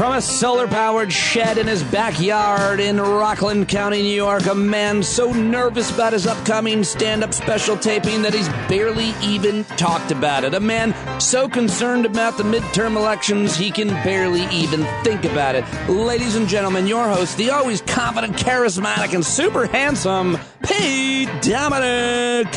From a solar-powered shed in his backyard in Rockland County, New York, a man so nervous about his upcoming stand-up special taping that he's barely even talked about it. A man so concerned about the midterm elections he can barely even think about it. Ladies and gentlemen, your host, the always confident, charismatic, and super handsome Pete Dominic.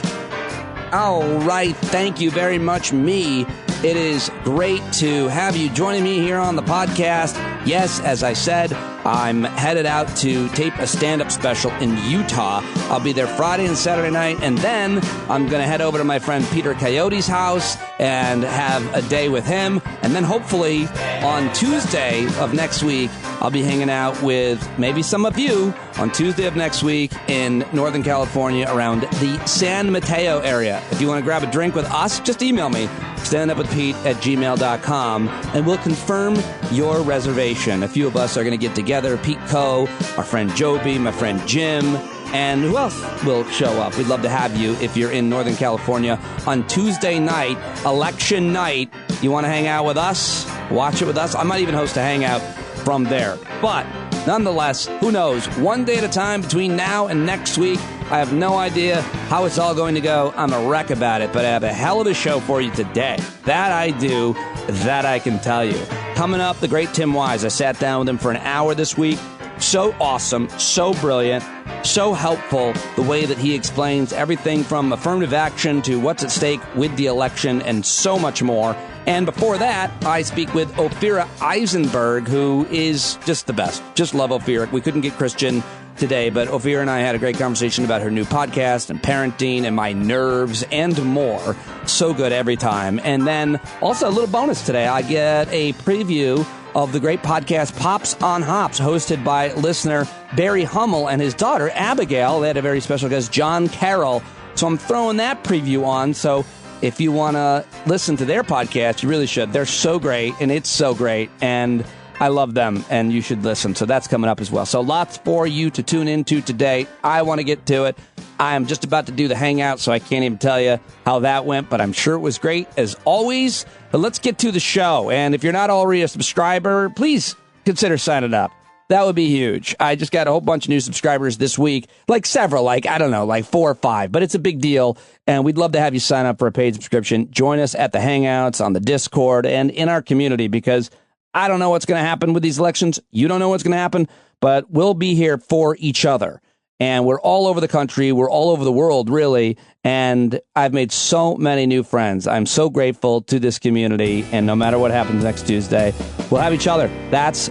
All right, thank you very much, me. It is great to have you joining me here on the podcast. Yes, as I said, I'm headed out to tape a stand-up special in Utah. I'll be there Friday and Saturday night, and then I'm going to head over to my friend Peter Coyote's house and have a day with him. And then hopefully on Tuesday of next week, I'll be hanging out with maybe some of you on Tuesday of next week in Northern California around the San Mateo area. If you want to grab a drink with us, just email me, standupwithpete@gmail.com, and we'll confirm your reservation. A few of us are going to get together. Pete Coe, our friend Joby, my friend Jim, and who else will show up? We'd love to have you if you're in Northern California on Tuesday night, election night. You want to hang out with us? Watch it with us? I might even host a hangout from there. But nonetheless, who knows? One day at a time between now and next week. I have no idea how it's all going to go. I'm a wreck about it, but I have a hell of a show for you today. That I do, that I can tell you. Coming up, the great Tim Wise. I sat down with him for an hour this week. So awesome, so brilliant, so helpful, the way that he explains everything from affirmative action to what's at stake with the election and so much more. And before that, I speak with Ophira Eisenberg, who is just the best. Just love Ophira. We couldn't get Christian today, but Ophira and I had a great conversation about her new podcast and parenting and my nerves and more. So good every time. And then also a little bonus today. I get a preview of the great podcast Pops on Hops, hosted by listener Barry Hummel and his daughter Abigail. They had a very special guest, John Carroll. So I'm throwing that preview on. So if you want to listen to their podcast, you really should. They're so great, and it's so great, and I love them, and you should listen. So that's coming up as well. So lots for you to tune into today. I want to get to it. I am just about to do the hangout, so I can't even tell you how that went, but I'm sure it was great as always. But let's get to the show. And if you're not already a subscriber, please consider signing up. That would be huge. I just got a whole bunch of new subscribers this week, like several, like, I don't know, like 4 or 5, but it's a big deal. And we'd love to have you sign up for a paid subscription. Join us at the Hangouts, on the Discord, and in our community, because I don't know what's going to happen with these elections. You don't know what's going to happen, but we'll be here for each other. And we're all over the country. We're all over the world, really. And I've made so many new friends. I'm so grateful to this community. And no matter what happens next Tuesday, we'll have each other. That's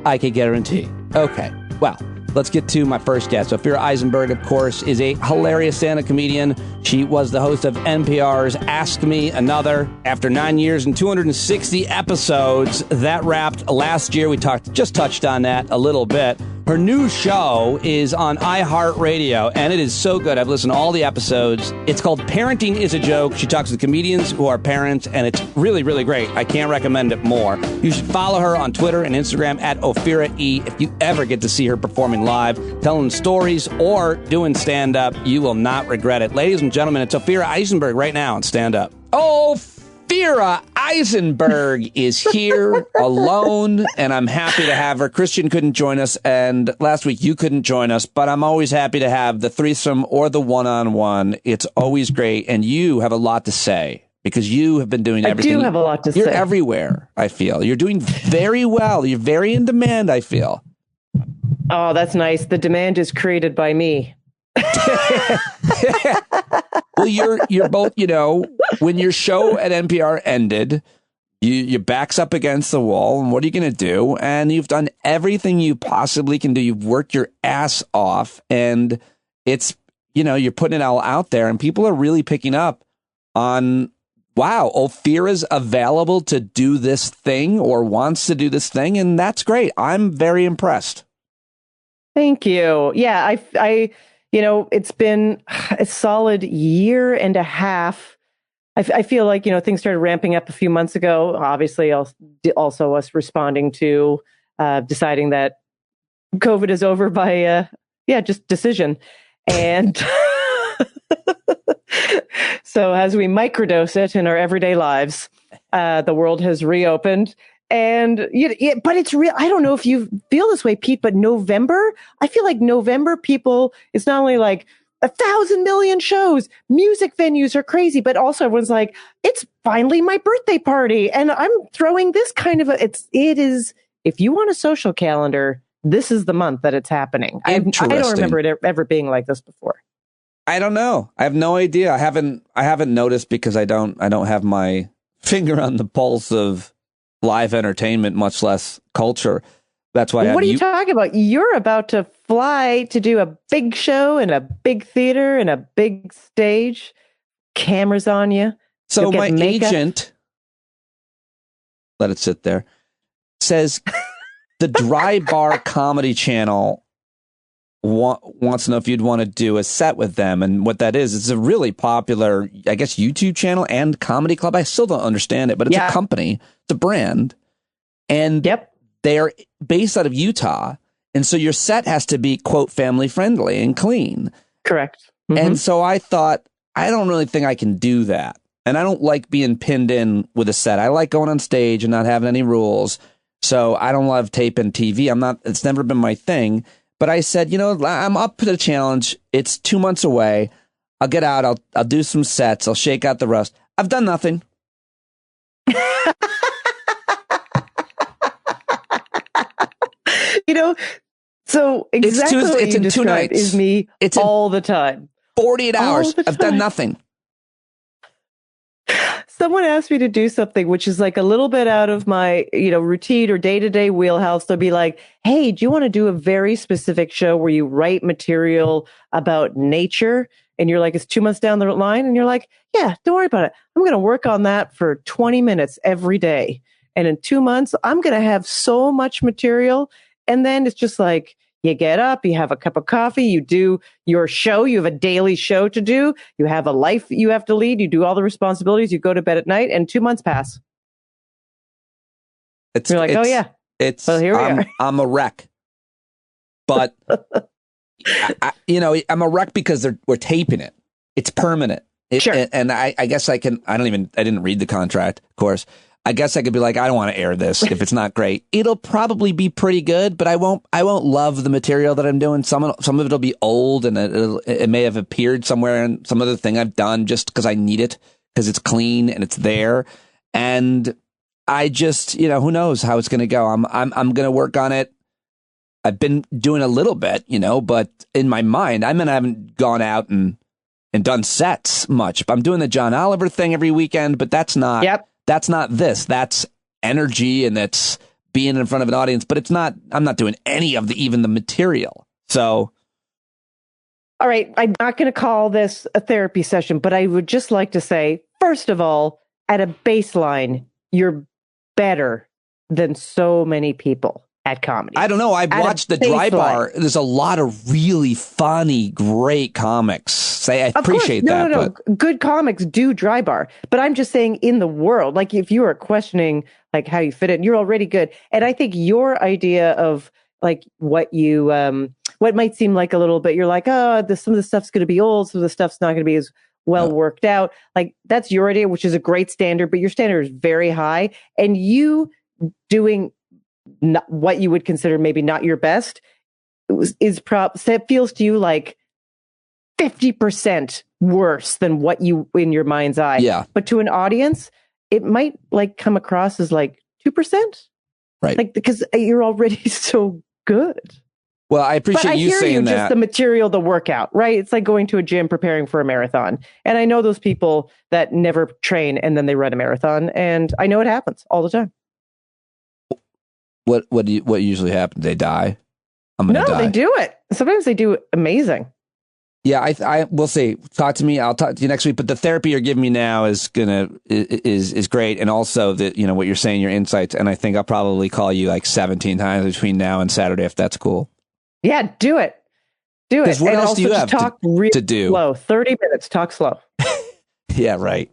I can guarantee. Okay, well, let's get to my first guest. Ophira Eisenberg, of course, is a hilarious stand-up comedian. She was the host of NPR's Ask Me Another. After 9 years and 260 episodes, that wrapped last year. We just touched on that a little bit. Her new show is on iHeartRadio, and it is so good. I've listened to all the episodes. It's called Parenting is a Joke. She talks to comedians who are parents, and it's really, really great. I can't recommend it more. You should follow her on Twitter and Instagram at Ophira E. If you ever get to see her performing live, telling stories, or doing stand-up, you will not regret it. Ladies and gentlemen, it's Ophira Eisenberg right now on stand-up. Ophira Eisenberg is here alone, and I'm happy to have her. Christian couldn't join us, and last week you couldn't join us, but I'm always happy to have the threesome or the one-on-one. It's always great, and you have a lot to say, because you have been doing everything. I do have a lot to say. You're everywhere, I feel. You're doing very well. You're very in demand, I feel. Oh, that's nice. The demand is created by me. Well, you're both, you know, when your show at NPR ended, your back's up against the wall, and what are you going to do? And you've done everything you possibly can do. You've worked your ass off, and it's, you know, you're putting it all out there, and people are really picking up on, wow, Ophira's available to do this thing or wants to do this thing, and that's great. I'm very impressed. Thank you. Yeah, I you know, it's been a solid year and a half. I feel like, you know, things started ramping up a few months ago. Obviously, also us responding to deciding that COVID is over by, just decision. And so as we microdose it in our everyday lives, the world has reopened. And but it's real. I don't know if you feel this way, Pete, but November, I feel like November people, it's not only like 1,000 million shows, music venues are crazy, but also everyone's like, it's finally my birthday party. And I'm throwing this kind of it is, if you want a social calendar, this is the month that it's happening. I don't remember it ever being like this before. I don't know. I have no idea. I haven't noticed because I don't have my finger on the pulse of live entertainment, much less culture. That's why. What are you talking about? You're about to fly to do a big show in a big theater and a big stage. Cameras on you. So my agent, let it sit there, says the Dry Bar Comedy Channel wants to know if you'd want to do a set with them. And what that is, it's a really popular, I guess, YouTube channel and comedy club. I still don't understand it, but it's a company, it's a brand. And they're based out of Utah. And so your set has to be, quote, family friendly and clean. Correct. And so I thought, I don't really think I can do that. And I don't like being pinned in with a set. I like going on stage and not having any rules. So I don't love tape and TV. It's never been my thing. But I said, I'm up to the challenge. It's 2 months away. I'll get out. I'll do some sets. I'll shake out the rust. I've done nothing. So exactly what you described is me all the time. 48 hours. I've done nothing. Someone asked me to do something which is like a little bit out of my, routine or day-to-day wheelhouse. They'll be like, hey, do you want to do a very specific show where you write material about nature? And you're like, it's 2 months down the line. And you're like, yeah, don't worry about it. I'm going to work on that for 20 minutes every day. And in 2 months, I'm going to have so much material. And then it's just like, you get up, you have a cup of coffee, you do your show, you have a daily show to do, you have a life you have to lead, you do all the responsibilities, you go to bed at night, and 2 months pass. You're like, oh yeah. Well, here we are. I'm a wreck. But, I'm a wreck because we're taping it. It's permanent. Sure. And I guess I didn't read the contract, of course. I guess I could be like, I don't want to air this if it's not great. It'll probably be pretty good, but I won't love the material that I'm doing. Some of it'll be old and it may have appeared somewhere in some other thing I've done just because I need it, because it's clean and it's there. And I just, who knows how it's going to go. I'm going to work on it. I've been doing a little bit, but in my mind, I haven't gone out and done sets much. I'm doing the John Oliver thing every weekend, but that's not. Yep. That's not this. That's energy and that's being in front of an audience. But I'm not doing any of even the material. So. All right. I'm not going to call this a therapy session, but I would just like to say, first of all, at a baseline, you're better than so many people at comedy. I don't know. I've watched the Dry Bar. There's a lot of really funny, great comics. I appreciate that. No. Good comics do Dry Bar. But I'm just saying in the world, like if you are questioning like how you fit in, you're already good. And I think your idea of like what might seem like a little bit, you're like, some of the stuff's going to be old. Some of the stuff's not going to be as well worked out. Like that's your idea, which is a great standard, but your standard is very high. And you doing not what you would consider maybe not your best it feels to you like 50% worse than what you in your mind's eye. Yeah. But to an audience, it might like come across as like 2%. Right. Like because you're already so good. Well, I appreciate you saying that. Just the material, the workout, right? It's like going to a gym preparing for a marathon. And I know those people that never train and then they run a marathon, and I know it happens all the time. What usually happens? They die. I'm gonna die. No, they do it. Sometimes they do amazing. Yeah, I will see. Talk to me. I'll talk to you next week. But the therapy you're giving me now is great, and also that what you're saying, your insights. And I think I'll probably call you like 17 times between now and Saturday if that's cool. Yeah, do it. Do it. Because what else do you have to do? Slow. 30 minutes. Talk slow. Yeah, right.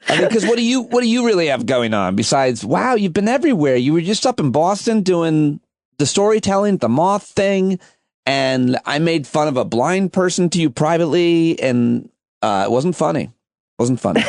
I mean, because what do you really have going on besides? Wow, you've been everywhere. You were just up in Boston doing the storytelling, the moth thing, and I made fun of a blind person to you privately, and it wasn't funny. It wasn't funny.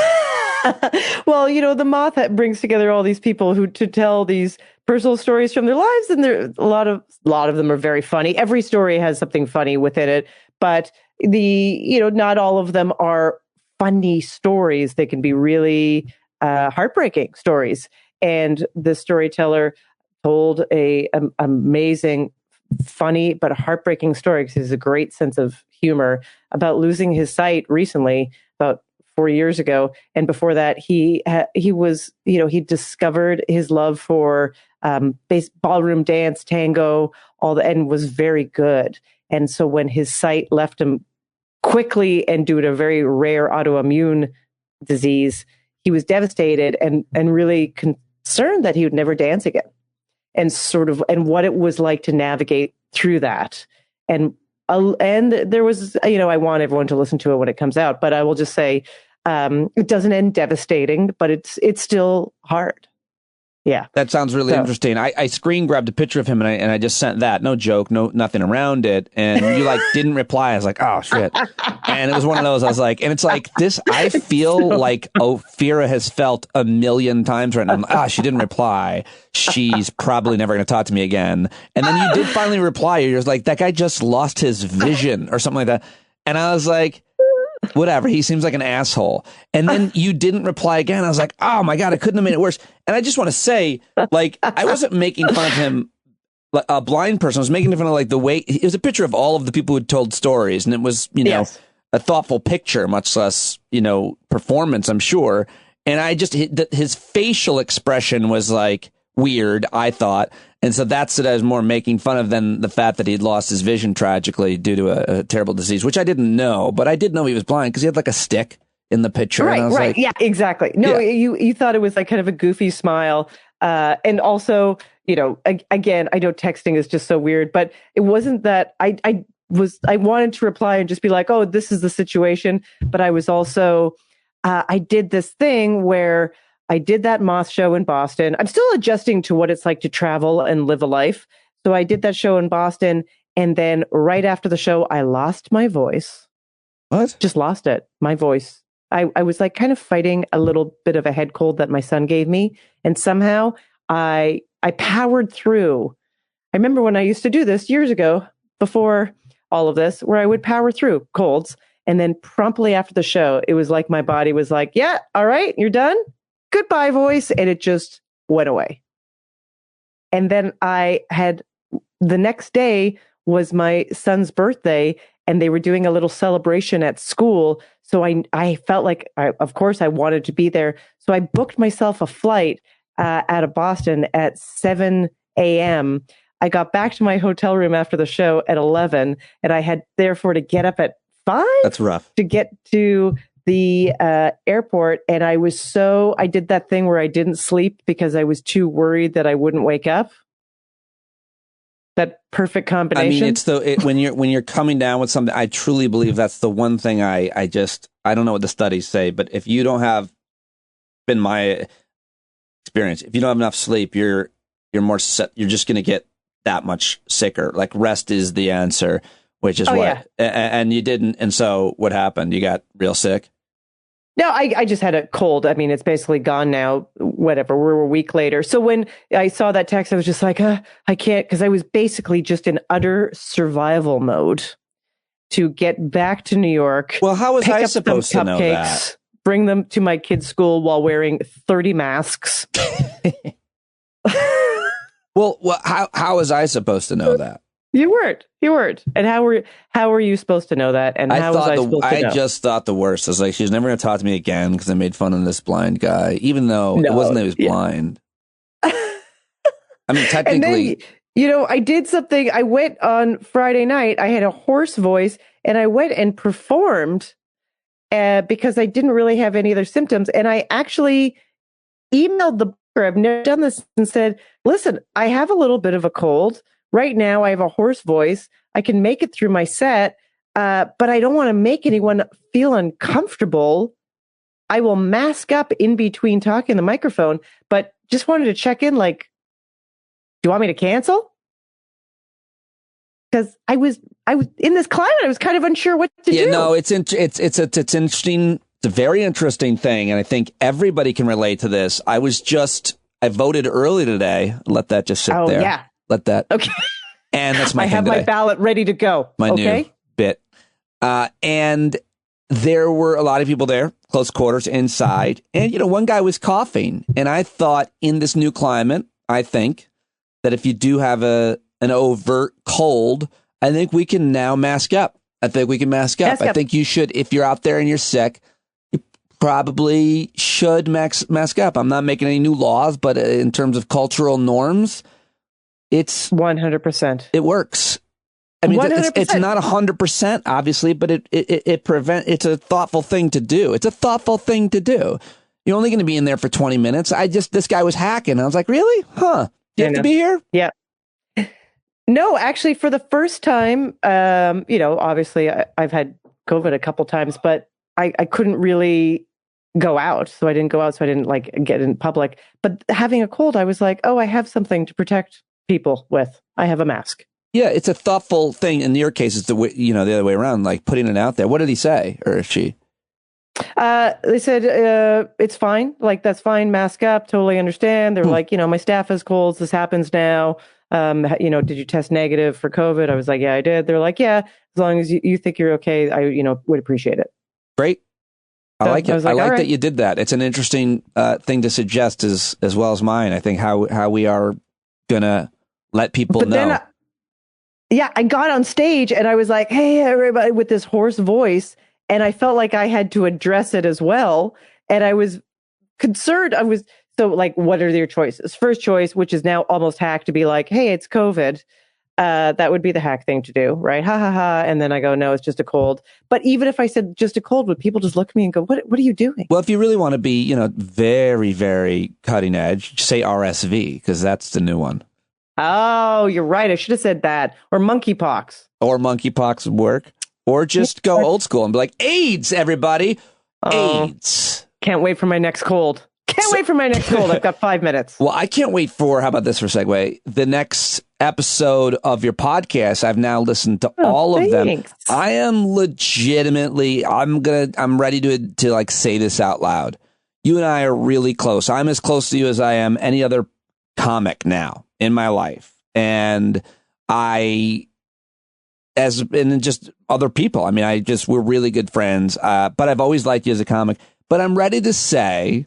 Well, the moth brings together all these people who to tell these personal stories from their lives, and there a lot of them are very funny. Every story has something funny within it, but not all of them are funny stories. They can be really heartbreaking stories. And the storyteller told a amazing, funny but heartbreaking story because he has a great sense of humor about losing his sight recently, about 4 years ago. And before that, he discovered his love for ballroom dance, tango, and was very good. And so when his sight left him quickly and due to a very rare autoimmune disease, he was devastated and really concerned that he would never dance again. And and what it was like to navigate through that. And there was, I want everyone to listen to it when it comes out, but I will just say, it doesn't end devastating, but it's still hard. Yeah. That sounds really interesting. I screen grabbed a picture of him and I just sent that. No joke, nothing around it. And you didn't reply. I was like, oh shit. And it was one of those, I was like, and it's like this, I feel like Ophira has felt a million times right now. She didn't reply. She's probably never going to talk to me again. And then you did finally reply. You're just like, that guy just lost his vision or something like that. And I was like, whatever, he seems like an asshole. And then you didn't reply again. I was like, oh my God, I couldn't have made it worse. And I just want to say, I wasn't making fun of him, a blind person. I was making fun of the way, it was a picture of all of the people who had told stories. And it was, yes, a thoughtful picture, much less, performance, I'm sure. And his facial expression was weird, I thought. And so that's what I was more making fun of than the fact that he'd lost his vision tragically due to a terrible disease, which I didn't know, but I did know he was blind because he had a stick in the picture. Right, and I was right. Yeah, exactly. No, yeah. You thought it was kind of a goofy smile. And also, again, I know texting is just so weird, but it wasn't that I wanted to reply and just be like, oh, this is the situation. But I was also, I did this thing where I did that moth show in Boston. I'm still adjusting to what it's like to travel and live a life. So I did that show in Boston. And then right after the show, I lost my voice. What? Just lost it. My voice. I was kind of fighting a little bit of a head cold that my son gave me. And somehow I powered through. I remember when I used to do this years ago, before all of this, where I would power through colds. And then promptly after the show, it was like my body was like, yeah, all right, you're done. Goodbye, voice. And it just went away. And then the next day was my son's birthday and they were doing a little celebration at school. So I felt like, of course, I wanted to be there. So I booked myself a flight out of Boston at 7 a.m. I got back to my hotel room after the show at 11, and I had therefore to get up at 5. That's rough. To get to the airport. And I did that thing where I didn't sleep because I was too worried that I wouldn't wake up. That perfect combination. I mean, when you're coming down with something, I truly believe that's the one thing I don't know what the studies say, but if you don't have, been my experience, if you don't have enough sleep, you're more set, you're just going to get that much sicker. Rest is the answer, which is and you didn't. And so what happened? You got real sick? No, I just had a cold. I mean, it's basically gone now, whatever. We're a week later. So when I saw that text, I was just like, I can't, because I was basically just in utter survival mode to get back to New York. Well, how was I supposed to know that? Bring them to my kids' school while wearing 30 masks. Well, how was I supposed to know that? You weren't. And how were you supposed to know that? And how was I supposed to know? I just thought the worst. I was like, she's never going to talk to me again because I made fun of this blind guy, even though it wasn't that he was blind. I mean, technically. And then, I did something. I went on Friday night. I had a hoarse voice, and I went and performed because I didn't really have any other symptoms. And I actually emailed the booker. I've never done this, and said, listen, I have a little bit of a cold. Right now, I have a hoarse voice. I can make it through my set, but I don't want to make anyone feel uncomfortable. I will mask up in between talking on the microphone, but just wanted to check in, do you want me to cancel? because I was in this climate. I was kind of unsure what to do. No, it's interesting It's a very interesting thing, and I think everybody can relate to this. I voted early today. Let that just sit there. Yeah. Let that. Okay. And that's my I thing have today. my ballot ready to go. My new bit. And there were a lot of people there, close quarters, inside. And, one guy was coughing. And I thought in this new climate, I think that if you do have an overt cold, I think we can now mask up. I think you should, if you're out there and you're sick, you probably should mask up. I'm not making any new laws, but in terms of cultural norms, it's 100%. It works. I mean, 100%. it's not 100%, obviously, but it's a thoughtful thing to do. You're only going to be in there for 20 minutes. This guy was hacking. I was like, really? Huh? You have to be here? Yeah. No, actually, for the first time, obviously I've had COVID a couple times, but I couldn't really go out. So I didn't go out. So I didn't get in public. But having a cold, I was like, oh, I have something to protect people with. I have a mask. Yeah, it's a thoughtful thing. In your case, it's the other way around, like putting it out there. What did he say, or she? They said it's fine. Like, that's fine. Mask up. Totally understand. They're like, my staff has colds. This happens now. Did you test negative for COVID? I was like, yeah, I did. They're like, yeah, as long as you think you're okay, I would appreciate it. Great. I like it. I like right. that you did that. It's an interesting thing to suggest as well as mine. I think how we are gonna let people know. I got on stage and I was like, hey, everybody, with this hoarse voice. And I felt like I had to address it as well. And I was concerned. So what are your choices? First choice, which is now almost hacked, to be like, hey, it's COVID. That would be the hack thing to do, right? Ha ha ha. And then I go, no, it's just a cold. But even if I said just a cold, would people just look at me and go, what are you doing? Well, if you really want to be, very, very cutting edge, say RSV, because that's the new one. Oh, you're right. I should have said that. Or monkeypox. Or monkeypox would work. Or just go old school and be like, AIDS, everybody. AIDS. Can't wait for my next cold. I've got 5 minutes. Well, I can't wait for, how about this for a segue? The next episode of your podcast. I've now listened to all of them. I am legitimately, I'm ready to say this out loud. You and I are really close. I'm as close to you as I am any other comic now in my life. And just other people. I mean, we're really good friends. But I've always liked you as a comic. But I'm ready to say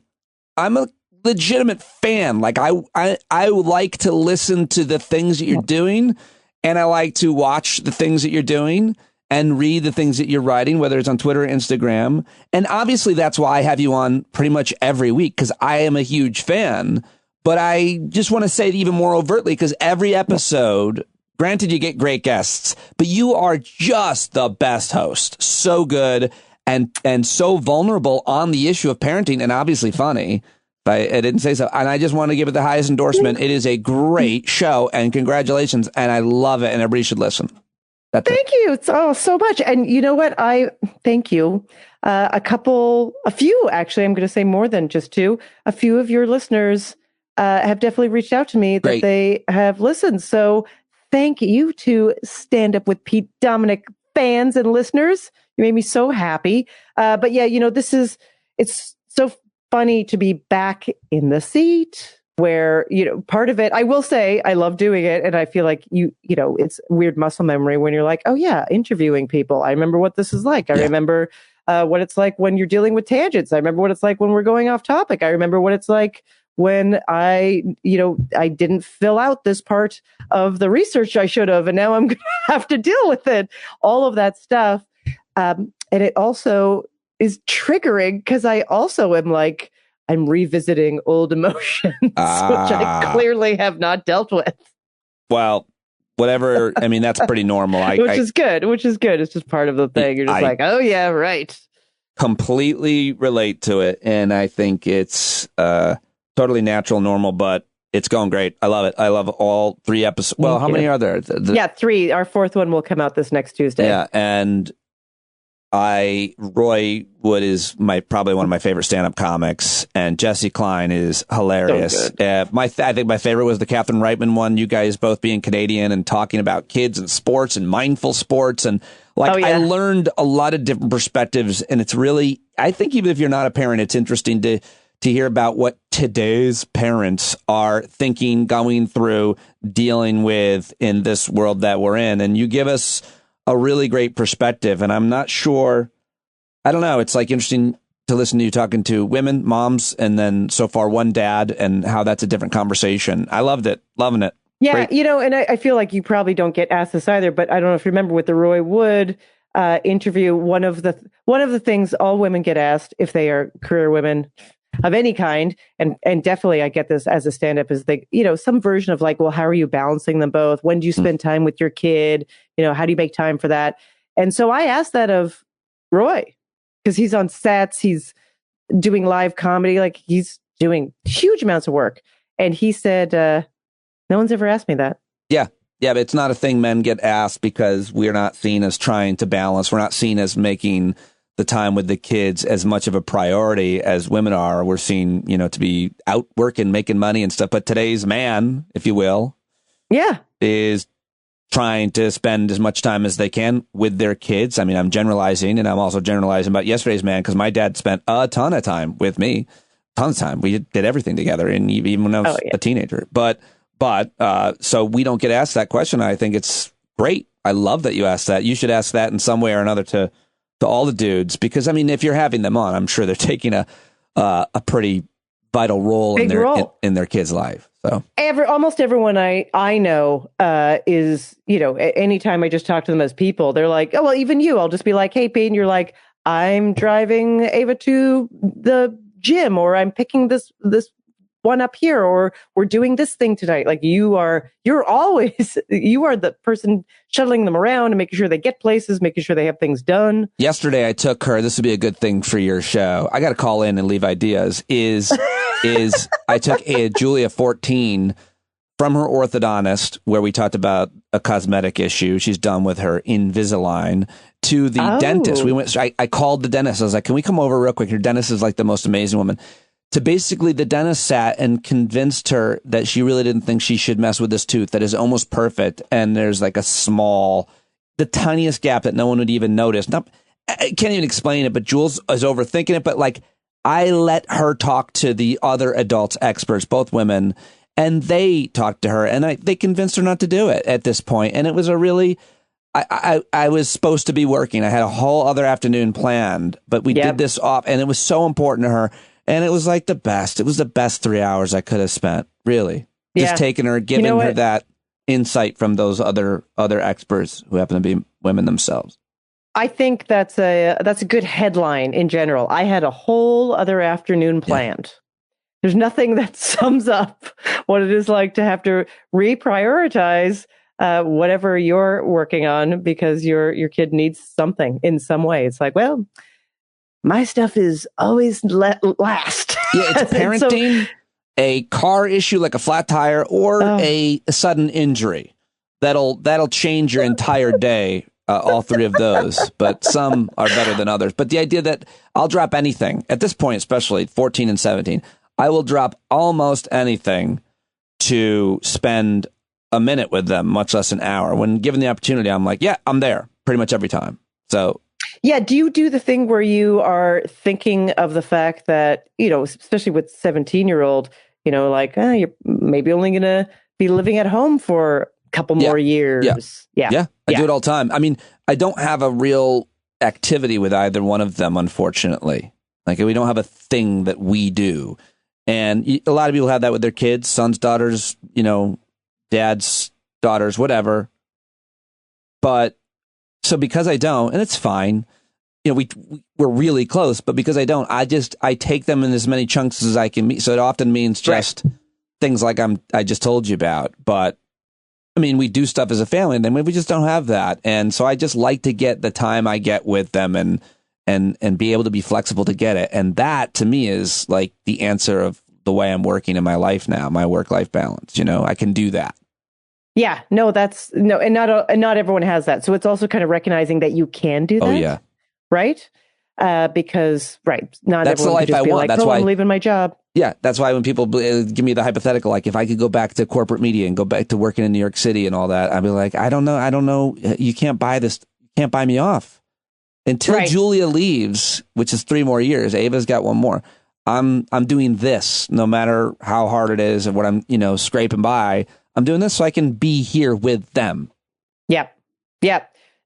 I'm a legitimate fan. Like, I like to listen to the things that you're doing, and I like to watch the things that you're doing and read the things that you're writing, whether it's on Twitter or Instagram. And obviously that's why I have you on pretty much every week, because I am a huge fan. But I just want to say it even more overtly, because every episode, granted, you get great guests, but you are just the best host. So good and so vulnerable on the issue of parenting, and obviously funny. I didn't say so. And I just want to give it the highest endorsement. It is a great show, and congratulations. And I love it, and everybody should listen. Thank you. So much. And you know what? Thank you. A few, actually, I'm going to say more than just two. A few of your listeners have definitely reached out to me that they have listened. So thank you to Stand Up with Pete Dominic fans and listeners. You made me so happy. But yeah, it's so funny to be back in the seat where, part of it, I will say I love doing it. And I feel like it's weird muscle memory when you're like, oh yeah, interviewing people. I remember what this is like. I remember what it's like when you're dealing with tangents. I remember what it's like when we're going off topic. I remember what it's like when I didn't fill out this part of the research I should have, and now I'm going to have to deal with it. All of that stuff. And it also is triggering because I also am like, I'm revisiting old emotions, which I clearly have not dealt with. Well, whatever. I mean, that's pretty normal. Which is good. It's just part of the thing. You're just like, oh yeah, right. Completely relate to it. And I think it's totally natural, normal, but it's going great. I love it. I love all 3 episodes. Well, how many are there? 3. Our 4th one will come out this next Tuesday. Yeah. And Roy Wood is probably one of my favorite stand-up comics, and Jesse Klein is hilarious. So I think my favorite was the Catherine Reitman one. You guys both being Canadian and talking about kids and sports and mindful sports, and I learned a lot of different perspectives. And it's really, I think, even if you're not a parent, it's interesting to hear about what today's parents are thinking, going through, dealing with in this world that we're in. And you give us a really great perspective. And I'm not sure, I don't know, it's interesting to listen to you talking to women, moms, and then so far one dad, and how that's a different conversation. I loved it. Loving it. Yeah, Great. and I feel like you probably don't get asked this either, but I don't know if you remember with the Roy Wood interview, one of the things all women get asked if they are career women of any kind, and definitely I get this as a stand-up, is some version of well, how are you balancing them both? When do you spend time with your kid? How do you make time for that? And so I asked that of Roy, because he's on sets, he's doing live comedy, he's doing huge amounts of work. And he said, no one's ever asked me that. Yeah, but it's not a thing men get asked because we're not seen as trying to balance. We're not seen as making the time with the kids as much of a priority as women are. We're seen, to be out working, making money and stuff. But today's man, if you will, is trying to spend as much time as they can with their kids. I mean, I'm generalizing, and I'm also generalizing about yesterday's man, because my dad spent a ton of time with me, tons of time. We did everything together, and even when I was a teenager. But so we don't get asked that question. I think it's great. I love that you asked that. You should ask that in some way or another to all the dudes, because I mean, if you're having them on, I'm sure they're taking a pretty vital role in their kid's life. So almost everyone I know is, anytime I just talk to them as people, they're like, oh, well, even you, I'll just be like, hey, Pete, and you're like, I'm driving Ava to the gym, or I'm picking this one up here, or we're doing this thing tonight. You're always, you are the person shuttling them around and making sure they get places, making sure they have things done. Yesterday I took her, this would be a good thing for your show, I got to call in and leave ideas, is I took Julia 14 from her orthodontist, where we talked about a cosmetic issue she's done with her Invisalign, to the dentist. I called the dentist. I was like, can we come over real quick? Your dentist is the most amazing woman. To basically, the dentist sat and convinced her that she really didn't think she should mess with this tooth that is almost perfect. And there's the tiniest gap that no one would even notice. I can't even explain it, but Jules is overthinking it. But I let her talk to the other adults, experts, both women, and they talked to her, and they convinced her not to do it at this point. And it was I was supposed to be working. I had a whole other afternoon planned, but we did this off, and it was so important to her. And it was the best. It was the best 3 hours I could have spent, really. Just taking her, giving her that insight from those other experts who happen to be women themselves. I think that's a good headline in general. I had a whole other afternoon planned. Yeah. There's nothing that sums up what it is like to have to reprioritize whatever you're working on because your kid needs something in some way. It's well, my stuff is always last. Yeah, it's parenting, a car issue like a flat tire, or a sudden injury. That'll change your entire day. All three of those, but some are better than others. But the idea that I'll drop anything at this point, especially 14 and 17, I will drop almost anything to spend a minute with them, much less an hour. When given the opportunity, I'm like, yeah, I'm there pretty much every time. So. Yeah. Do you do the thing where you are thinking of the fact that, especially with 17-year-old, you're maybe only going to be living at home for a couple more years. Yeah. I do it all the time. I mean, I don't have a real activity with either one of them, unfortunately. We don't have a thing that we do. And a lot of people have that with their kids, sons, daughters, dads, daughters, whatever. But so because I don't, and it's fine, we're really close, but because I don't, I take them in as many chunks as I can meet. So it often means just things like I just told you about. But I mean, we do stuff as a family, and then we just don't have that. And so I just like to get the time I get with them and be able to be flexible to get it. And that to me is the answer of the way I'm working in my life now, my work-life balance. I can do that. Yeah, no, and not everyone has that. So it's also kind of recognizing that you can do that. Oh yeah. right? Because not That's the everyone life could just I be want. like, That's why I'm leaving my job. Yeah, that's why when people give me the hypothetical, like if I could go back to corporate media and go back to working in New York City and all that, I'd be like, I don't know. You can't buy this. You can't buy me off until Julia leaves, which is 3 more years. Ava's got 1 more. I'm doing this no matter how hard it is and what I'm, scraping by. I'm doing this so I can be here with them. Yep.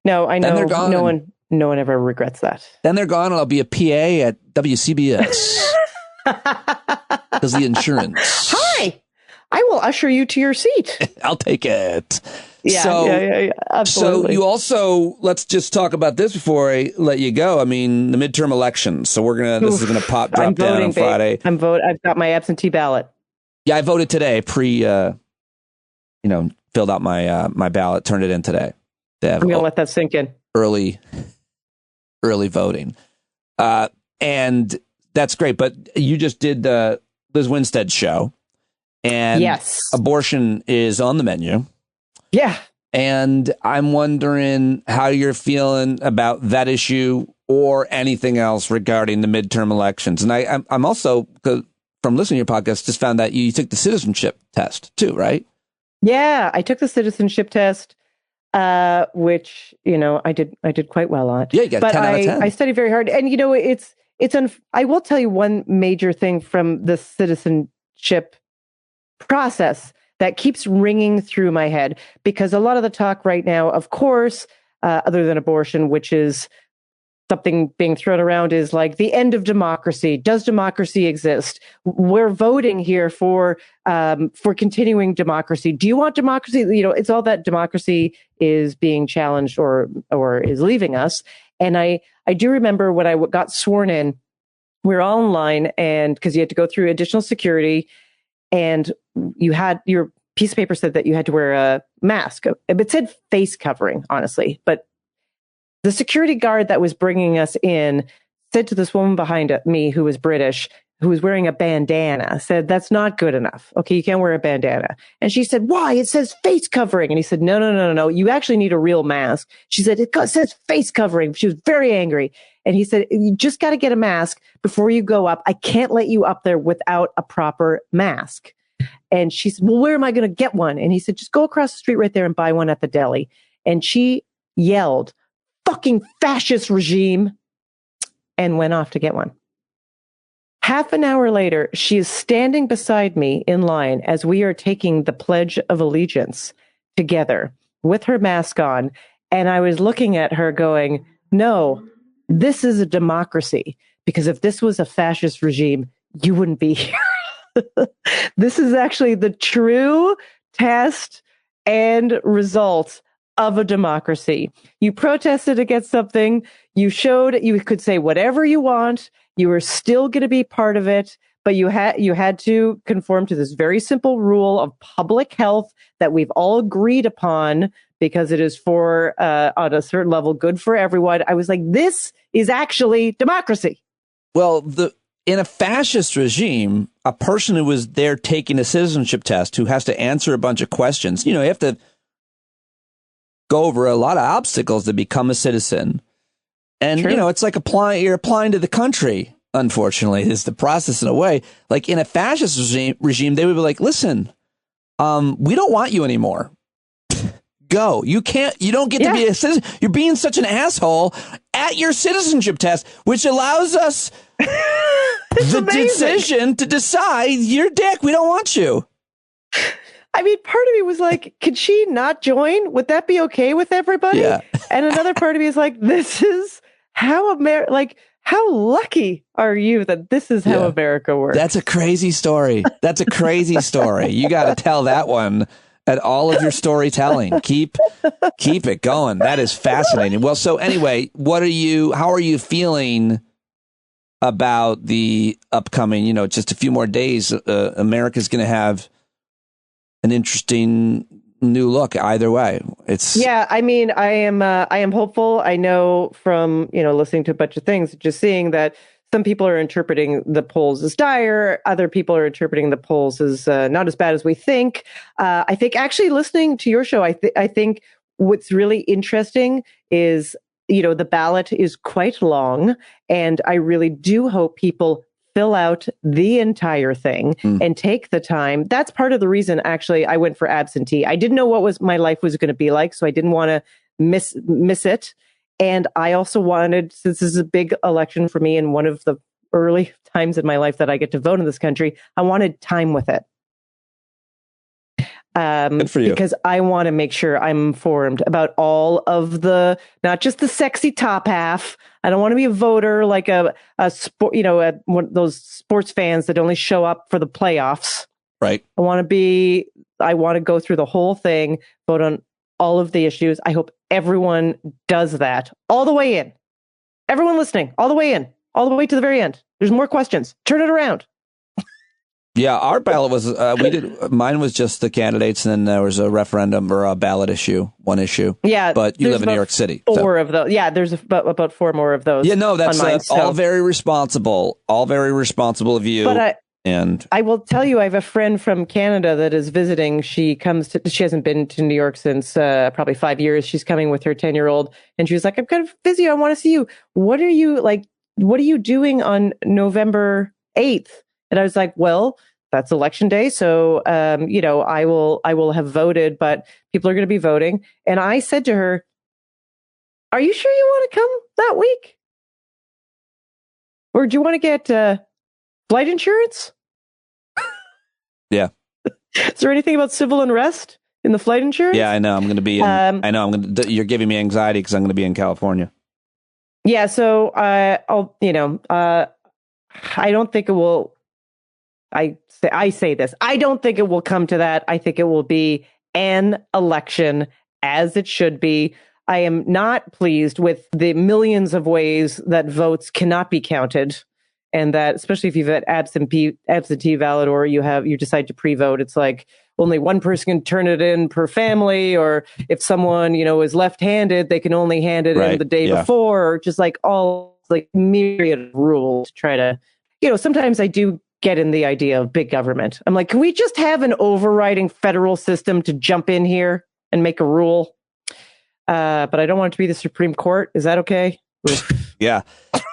No, I know. Then they're gone. No one ever regrets that. Then they're gone and I'll be a PA at WCBS. Because the insurance. Hi, I will usher you to your seat. I'll take it. Yeah, absolutely. So you also, let's just talk about this before I let you go. I mean, the midterm elections. So this is gonna drop down on Friday. I've got my absentee ballot. Yeah, I voted today. Filled out my ballot, turned it in today. I'm gonna let that sink in. Early voting, and that's great. But you just did the Liz Winstead show, and yes, abortion is on the menu. Yeah. And I'm wondering how you're feeling about that issue or anything else regarding the midterm elections. And I'm also, from listening to your podcast, just found that you took the citizenship test too, right? Yeah, I took the citizenship test, which, I did quite well on. Yeah, you got 10 out of 10. I studied very hard. And, I will tell you one major thing from the citizenship process that keeps ringing through my head, because a lot of the talk right now, of course, other than abortion, which is something being thrown around, is like the end of democracy. Does democracy exist? We're voting here for continuing democracy. Do you want democracy? It's all that democracy is being challenged or is leaving us. And I do remember when I got sworn in, we were all online, and because you had to go through additional security. And you had your piece of paper said that you had to wear a mask. It said face covering, honestly. But the security guard that was bringing us in said to this woman behind me, who was British, who was wearing a bandana, said, that's not good enough. Okay, you can't wear a bandana. And she said, why? It says face covering. And he said, no. You actually need a real mask. She said, it says face covering. She was very angry. And he said, you just got to get a mask before you go up. I can't let you up there without a proper mask. And she said, well, where am I going to get one? And he said, just go across the street right there and buy one at the deli. And she yelled, fucking fascist regime, and went off to get one. Half an hour later, she is standing beside me in line as we are taking the Pledge of Allegiance together with her mask on. And I was looking at her going, no, this is a democracy, because if this was a fascist regime, you wouldn't be here. This is actually the true test and result of a democracy. You protested against something. You showed you could say whatever you want. You were still going to be part of it, but you had to conform to this very simple rule of public health that we've all agreed upon, because it is for, on a certain level, good for everyone. I was like, this is actually democracy. Well, in a fascist regime, a person who was there taking a citizenship test, who has to answer a bunch of questions, you have to go over a lot of obstacles to become a citizen. And, True. It's like you're applying to the country, unfortunately, is the process in a way. Like in a fascist regime, they would be like, listen, we don't want you anymore. Go. You don't get to be a citizen. You're being such an asshole at your citizenship test, which allows us the decision to decide, you're a dick. We don't want you. I mean, part of me was like, could she not join? Would that be okay with everybody? Yeah. And another part of me is like, this is how how lucky are you that this is how America works? That's a crazy story. That's a crazy story. You got to tell that one at all of your storytelling. Keep it going. That is fascinating. Well, so anyway, how are you feeling about the upcoming, just a few more days? America's going to have an interesting new look either way. I mean, I am hopeful. I know from, listening to a bunch of things, just seeing that some people are interpreting the polls as dire. Other people are interpreting the polls as not as bad as we think. I think actually listening to your show, I think what's really interesting is the ballot is quite long, and I really do hope people fill out the entire thing and take the time. That's part of the reason, actually, I went for absentee. I didn't know what my life was going to be like, so I didn't want to miss it. And I also wanted, since this is a big election for me and one of the early times in my life that I get to vote in this country, I wanted time with it. Good for you. Because I want to make sure I'm informed about all of not just the sexy top half. I don't want to be a voter like a sport, one of those sports fans that only show up for the playoffs. Right. I want to go through the whole thing, vote on all of the issues. I hope everyone does that all the way in. Everyone listening, all the way in, all the way to the very end. There's more questions. Turn it around. Yeah, our ballot was, mine was just the candidates, and then there was a referendum or a ballot issue, one issue. Yeah. But you live in New York City. Four of those. Yeah, there's about four more of those. Yeah, no, that's all very responsible. All very responsible of you. But I will tell you, I have a friend from Canada that is visiting. She hasn't been to New York since probably 5 years. She's coming with her 10-year-old. And she was like, I'm kind of busy. I want to see you. What are you doing on November 8th? And I was like, well, that's election day. So, I will have voted, but people are going to be voting. And I said to her, are you sure you want to come that week? Or do you want to get flight insurance? Yeah. Is there anything about civil unrest in the flight insurance? Yeah, I know. I'm going to be you're giving me anxiety because I'm going to be in California. Yeah. So, I don't think it will. I say this. I don't think it will come to that. I think it will be an election as it should be. I am not pleased with the millions of ways that votes cannot be counted, and that, especially if you've had absentee ballot or you decide to pre-vote, it's like only one person can turn it in per family, or if someone is left-handed, they can only hand it in the day before, or just like all like myriad rules to try to. Sometimes I do get in the idea of big government. I'm like, can we just have an overriding federal system to jump in here and make a rule? But I don't want it to be the Supreme Court. Is that okay? Yeah.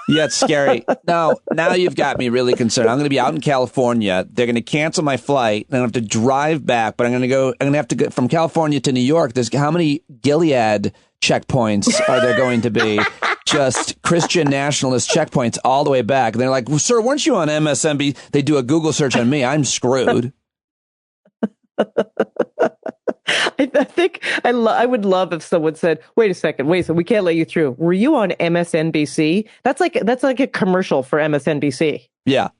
Yeah, it's scary. Now you've got me really concerned. I'm going to be out in California. They're going to cancel my flight. I'm going to have to drive back, but I'm going to have to go from California to New York. How many Gilead checkpoints are there going to be? Just Christian nationalist checkpoints all the way back. And they're like, well, sir, weren't you on MSNBC? They do a Google search on me. I'm screwed. I think I would love if someone said, wait a second, we can't let you through. Were you on MSNBC? That's like a commercial for MSNBC. Yeah.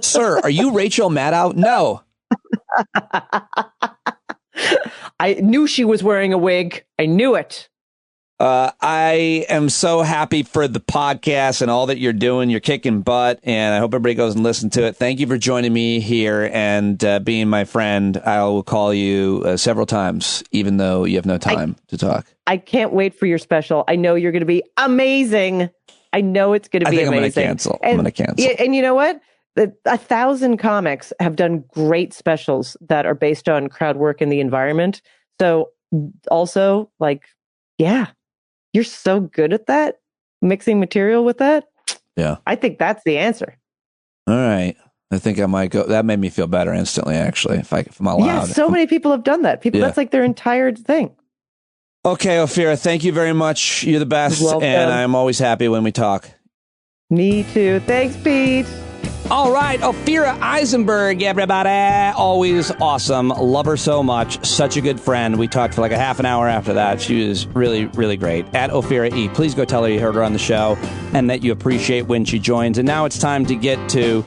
Sir, are you Rachel Maddow? No. I knew she was wearing a wig. I knew it. I am so happy for the podcast and all that you're doing. You're kicking butt, and I hope everybody goes and listens to it. Thank you for joining me here and being my friend. I will call you several times, even though you have no time to talk. I can't wait for your special. I know you're going to be amazing. I know it's going to be amazing. I'm going to cancel. And you know what? 1,000 comics have done great specials that are based on crowd work in the environment. So also, yeah. You're so good at that, mixing material with that. Yeah. I think that's the answer. All right. I think I might go. That made me feel better instantly, actually, if I'm allowed. Yeah, so many people have done that. That's like their entire thing. Okay, Ophira, thank you very much. You're the best, and I'm always happy when we talk. Me too. Thanks, Pete. All right, Ophira Eisenberg, everybody. Always awesome. Love her so much. Such a good friend. We talked for like a half an hour after that. She was really, really great. At Ophira E. Please go tell her you heard her on the show and that you appreciate when she joins. And now it's time to get to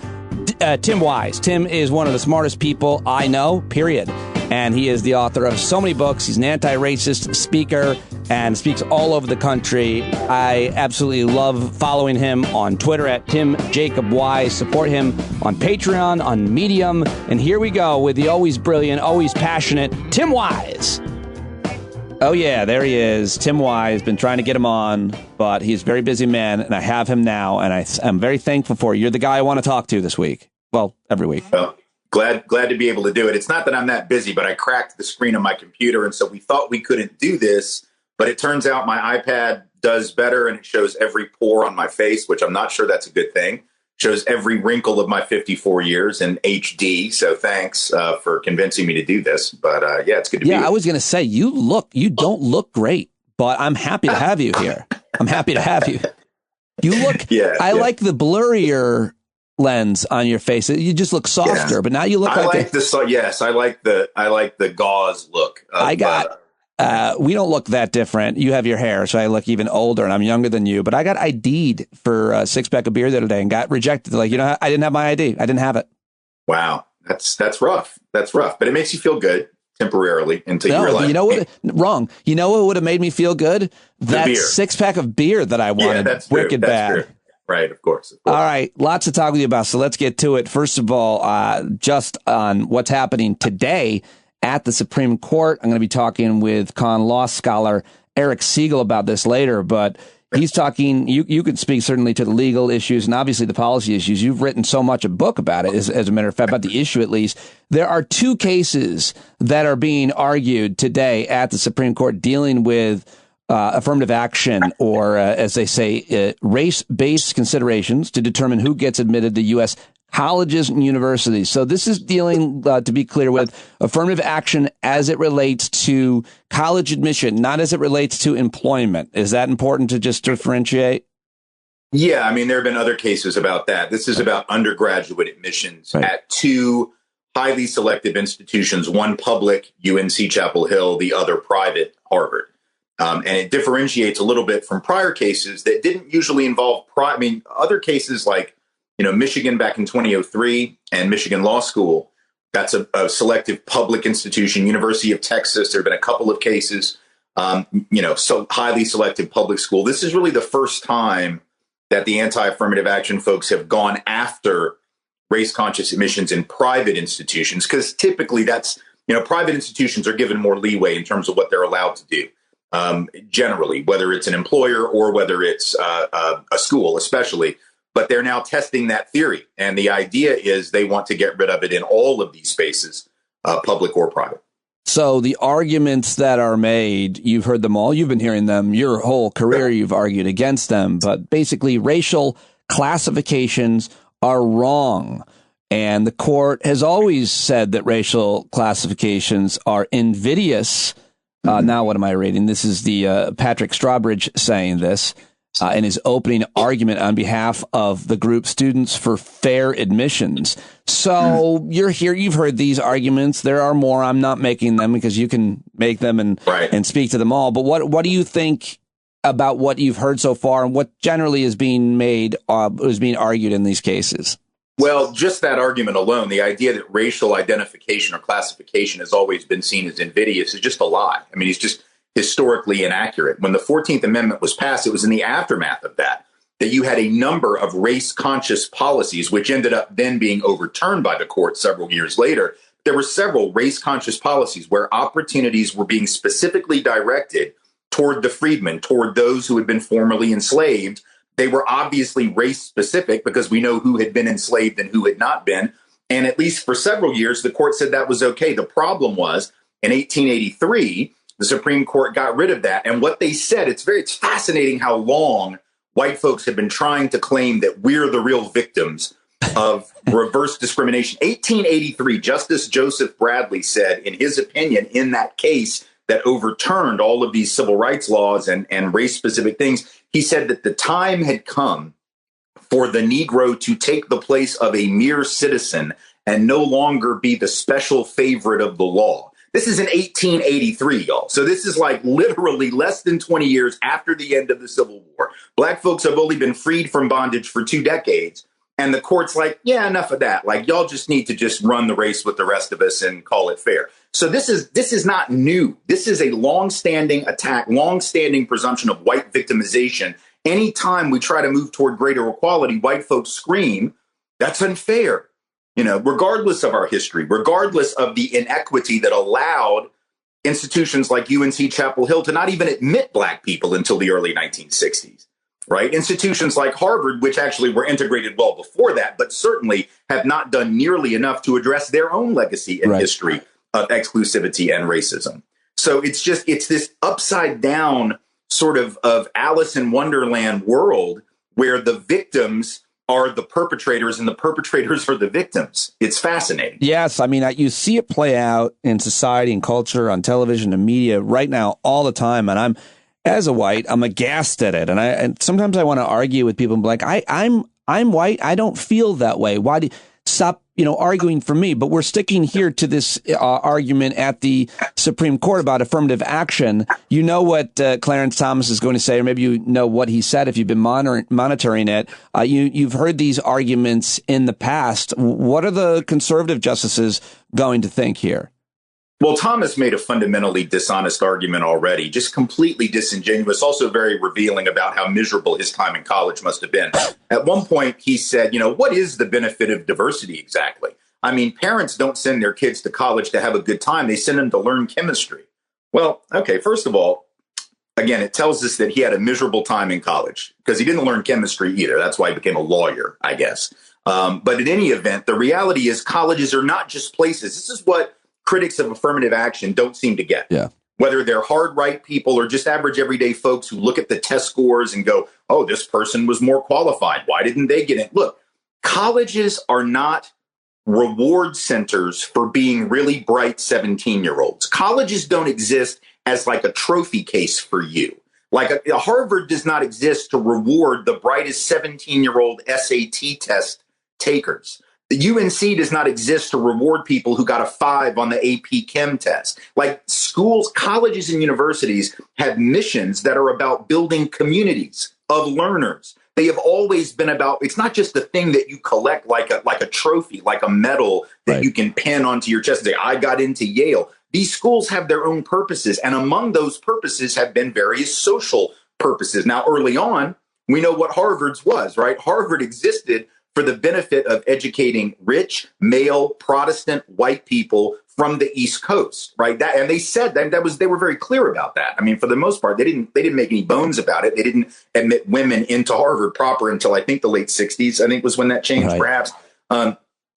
Tim Wise. Tim is one of the smartest people I know, period. And he is the author of so many books. He's an anti-racist speaker and speaks all over the country. I absolutely love following him on Twitter at Tim Jacob Wise. Support him on Patreon, on Medium. And here we go with the always brilliant, always passionate Tim Wise. Oh, yeah, there he is. Tim Wise. Been trying to get him on, but he's a very busy man, and I have him now, and I'm very thankful for you. You're the guy I want to talk to this week. Well, every week. Well, glad to be able to do it. It's not that I'm that busy, but I cracked the screen on my computer, and so we thought we couldn't do this, but it turns out my iPad does better, and it shows every pore on my face, which I'm not sure that's a good thing. Shows every wrinkle of my 54 years in HD. So thanks for convincing me to do this. But yeah, it's good to be here. I was going to say, you don't look great, but I'm happy to have you here. I'm happy to have you. You look, I like the blurrier lens on your face. You just look softer, but now you look like I like the gauze look. We don't look that different. You have your hair, so I look even older, and I'm younger than you. But I got ID'd for a 6-pack of beer the other day and got rejected. Like, I didn't have my ID. I didn't have it. Wow, that's rough. That's rough. But it makes you feel good temporarily until you realize. You know what? Wrong. You know what would have made me feel good? That 6-pack of beer that I wanted. Yeah, that's wicked bad. True. Right, of course. All right, lots to talk with you about. So let's get to it. First of all, just on what's happening today at the Supreme Court. I'm going to be talking with con law scholar Eric Siegel about this later, but he's talking, you could speak certainly to the legal issues and obviously the policy issues. You've written so much a book about it, as a matter of fact, about the issue at least. There are 2 cases that are being argued today at the Supreme Court dealing with affirmative action, or as they say, race-based considerations to determine who gets admitted to U.S. colleges and universities. So this is dealing, to be clear, with affirmative action as it relates to college admission, not as it relates to employment. Is that important to just differentiate? Yeah, I mean, there have been other cases about that. This is about undergraduate admissions at 2 highly selective institutions, one public, UNC Chapel Hill, the other private, Harvard. And it differentiates a little bit from prior cases that didn't usually involve other cases like, Michigan back in 2003 and Michigan Law School. That's a selective public institution. University of Texas, there have been a couple of cases, so highly selective public school. This is really the first time that the anti-affirmative action folks have gone after race-conscious admissions in private institutions, because typically that's, private institutions are given more leeway in terms of what they're allowed to do. Generally, whether it's an employer or whether it's a school, especially. But they're now testing that theory. And the idea is they want to get rid of it in all of these spaces, public or private. So the arguments that are made, you've heard them all. You've been hearing them your whole career. You've argued against them. But basically, racial classifications are wrong. And the court has always said that racial classifications are invidious. Now, what am I reading? This is the Patrick Strawbridge saying this in his opening argument on behalf of the group Students for Fair Admissions. So you're here. You've heard these arguments. There are more. I'm not making them because you can make them and speak to them all. But what do you think about what you've heard so far and what generally is being made, is being argued in these cases? Well, just that argument alone, the idea that racial identification or classification has always been seen as invidious is just a lie. I mean, it's just historically inaccurate. When the 14th Amendment was passed, it was in the aftermath of that you had a number of race-conscious policies, which ended up then being overturned by the court several years later. There were several race-conscious policies where opportunities were being specifically directed toward the freedmen, toward those who had been formerly enslaved. They were obviously race specific because we know who had been enslaved and who had not been. And at least for several years, the court said that was okay. The problem was in 1883, the Supreme Court got rid of that. And what they said, it's fascinating how long white folks have been trying to claim that we're the real victims of reverse discrimination. 1883, Justice Joseph Bradley said in his opinion in that case that overturned all of these civil rights laws and race-specific things, he said that the time had come for the Negro to take the place of a mere citizen and no longer be the special favorite of the law. This is in 1883, y'all. So this is like literally less than 20 years after the end of the Civil War. Black folks have only been freed from bondage for 2 decades. And the court's like, yeah, enough of that. Like, y'all just need to just run the race with the rest of us and call it fair. So this is not new. This is a longstanding attack, longstanding presumption of white victimization. Anytime we try to move toward greater equality, white folks scream, that's unfair. Regardless of our history, regardless of the inequity that allowed institutions like UNC Chapel Hill to not even admit Black people until the early 1960s. Right? Institutions like Harvard, which actually were integrated well before that, but certainly have not done nearly enough to address their own legacy and history of exclusivity and racism. So it's this upside down sort of Alice in Wonderland world where the victims are the perpetrators and the perpetrators are the victims. It's fascinating. Yes. I mean, you see it play out in society and culture, on television and media right now all the time. And as a white, I'm aghast at it. And sometimes I want to argue with people and be like, I'm white. I don't feel that way. Why do you stop, arguing for me? But we're sticking here to this argument at the Supreme Court about affirmative action. You know what Clarence Thomas is going to say, or maybe you know what he said if you've been monitoring it. You've heard these arguments in the past. What are the conservative justices going to think here? Well, Thomas made a fundamentally dishonest argument already, just completely disingenuous, also very revealing about how miserable his time in college must have been. At one point, he said, what is the benefit of diversity exactly? I mean, parents don't send their kids to college to have a good time. They send them to learn chemistry. Well, okay, first of all, again, it tells us that he had a miserable time in college because he didn't learn chemistry either. That's why he became a lawyer, I guess. But in any event, the reality is colleges are not just places. This is what critics of affirmative action don't seem to get. Yeah. Whether they're hard right people or just average everyday folks who look at the test scores and go, oh, this person was more qualified. Why didn't they get in? Look, colleges are not reward centers for being really bright 17-year-olds. Colleges don't exist as like a trophy case for you. Like Harvard does not exist to reward the brightest 17-year-old SAT test takers. The UNC does not exist to reward people who got a 5 on the AP Chem test. Like schools, colleges, and universities have missions that are about building communities of learners. They have always been about, it's not just a thing that you collect like a trophy, like a medal that you can pin onto your chest and say, I got into Yale. These schools have their own purposes. And among those purposes have been various social purposes. Now, early on, we know what Harvard's was, right? Harvard existed for the benefit of educating rich, male, Protestant, white people from the East Coast, right? And they said they were very clear about that. I mean, for the most part, they didn't make any bones about it. They didn't admit women into Harvard proper until I think the late 60s, I think was when that changed, perhaps.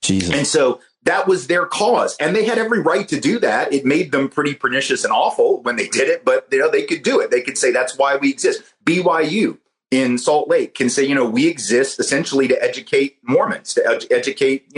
Jesus. And so that was their cause. And they had every right to do that. It made them pretty pernicious and awful when they did it, but they could do it. They could say that's why we exist. BYU in Salt Lake can say, we exist essentially to educate Mormons, to educate,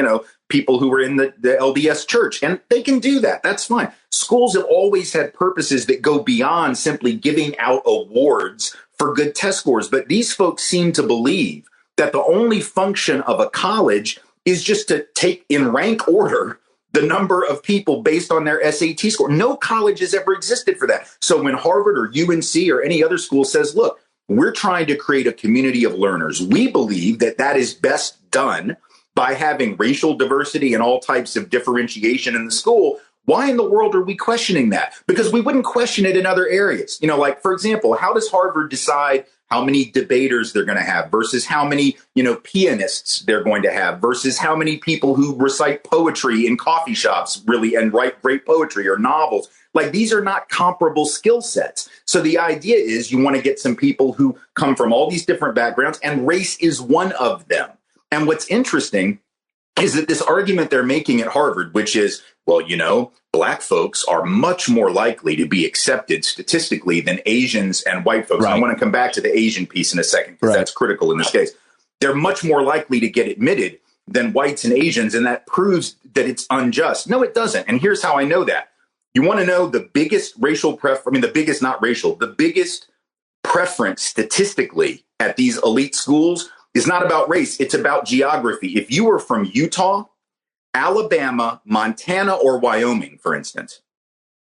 people who were in the LDS church. And they can do that. That's fine. Schools have always had purposes that go beyond simply giving out awards for good test scores. But these folks seem to believe that the only function of a college is just to take in rank order the number of people based on their SAT score. No college has ever existed for that. So when Harvard or UNC or any other school says, look, we're trying to create a community of learners, we believe that is best done by having racial diversity and all types of differentiation in the school. Why in the world are we questioning that? Because we wouldn't question it in other areas. Like, for example, how does Harvard decide how many debaters they're going to have versus how many, pianists they're going to have versus how many people who recite poetry in coffee shops really and write great poetry or novels? Like, these are not comparable skill sets. So the idea is you want to get some people who come from all these different backgrounds, and race is one of them. And what's interesting is that this argument they're making at Harvard, which is, well, Black folks are much more likely to be accepted statistically than Asians and white folks. Right. I want to come back to the Asian piece in a second because that's critical in this case. They're much more likely to get admitted than whites and Asians, and that proves that it's unjust. No, it doesn't. And here's how I know that. You want to know the biggest the biggest preference statistically at these elite schools is not about race. It's about geography. If you were from Utah, Alabama, Montana, or Wyoming, for instance,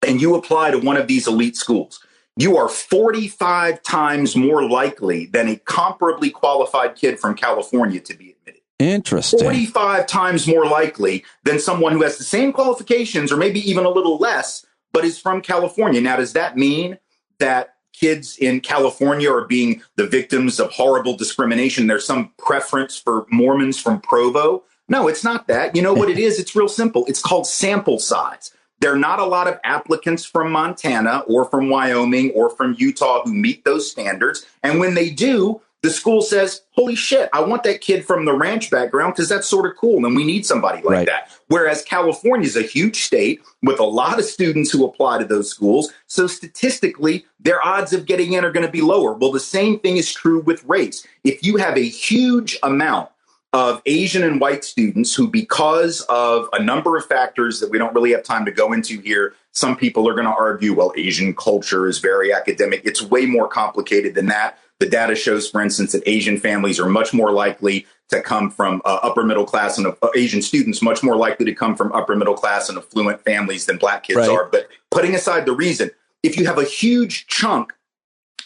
and you apply to one of these elite schools, you are 45 times more likely than a comparably qualified kid from California to be admitted. Interesting. 45 times more likely than someone who has the same qualifications or maybe even a little less, but is from California. Now, does that mean that kids in California are being the victims of horrible discrimination? There's some preference for Mormons from Provo? No, it's not that. You know what it is? It's real simple. It's called sample size. There are not a lot of applicants from Montana or from Wyoming or from Utah who meet those standards. And when they do, the school says, holy shit, I want that kid from the ranch background because that's sort of cool and we need somebody like that. Whereas California is a huge state with a lot of students who apply to those schools. So statistically, their odds of getting in are going to be lower. Well, the same thing is true with race. If you have a huge amount of Asian and white students who, because of a number of factors that we don't really have time to go into here, some people are going to argue, well, Asian culture is very academic. It's way more complicated than that. The data shows, for instance, that Asian families are much more likely to come from upper middle class, and Asian students much more likely to come from upper middle class and affluent families than black kids are. But putting aside the reason, if you have a huge chunk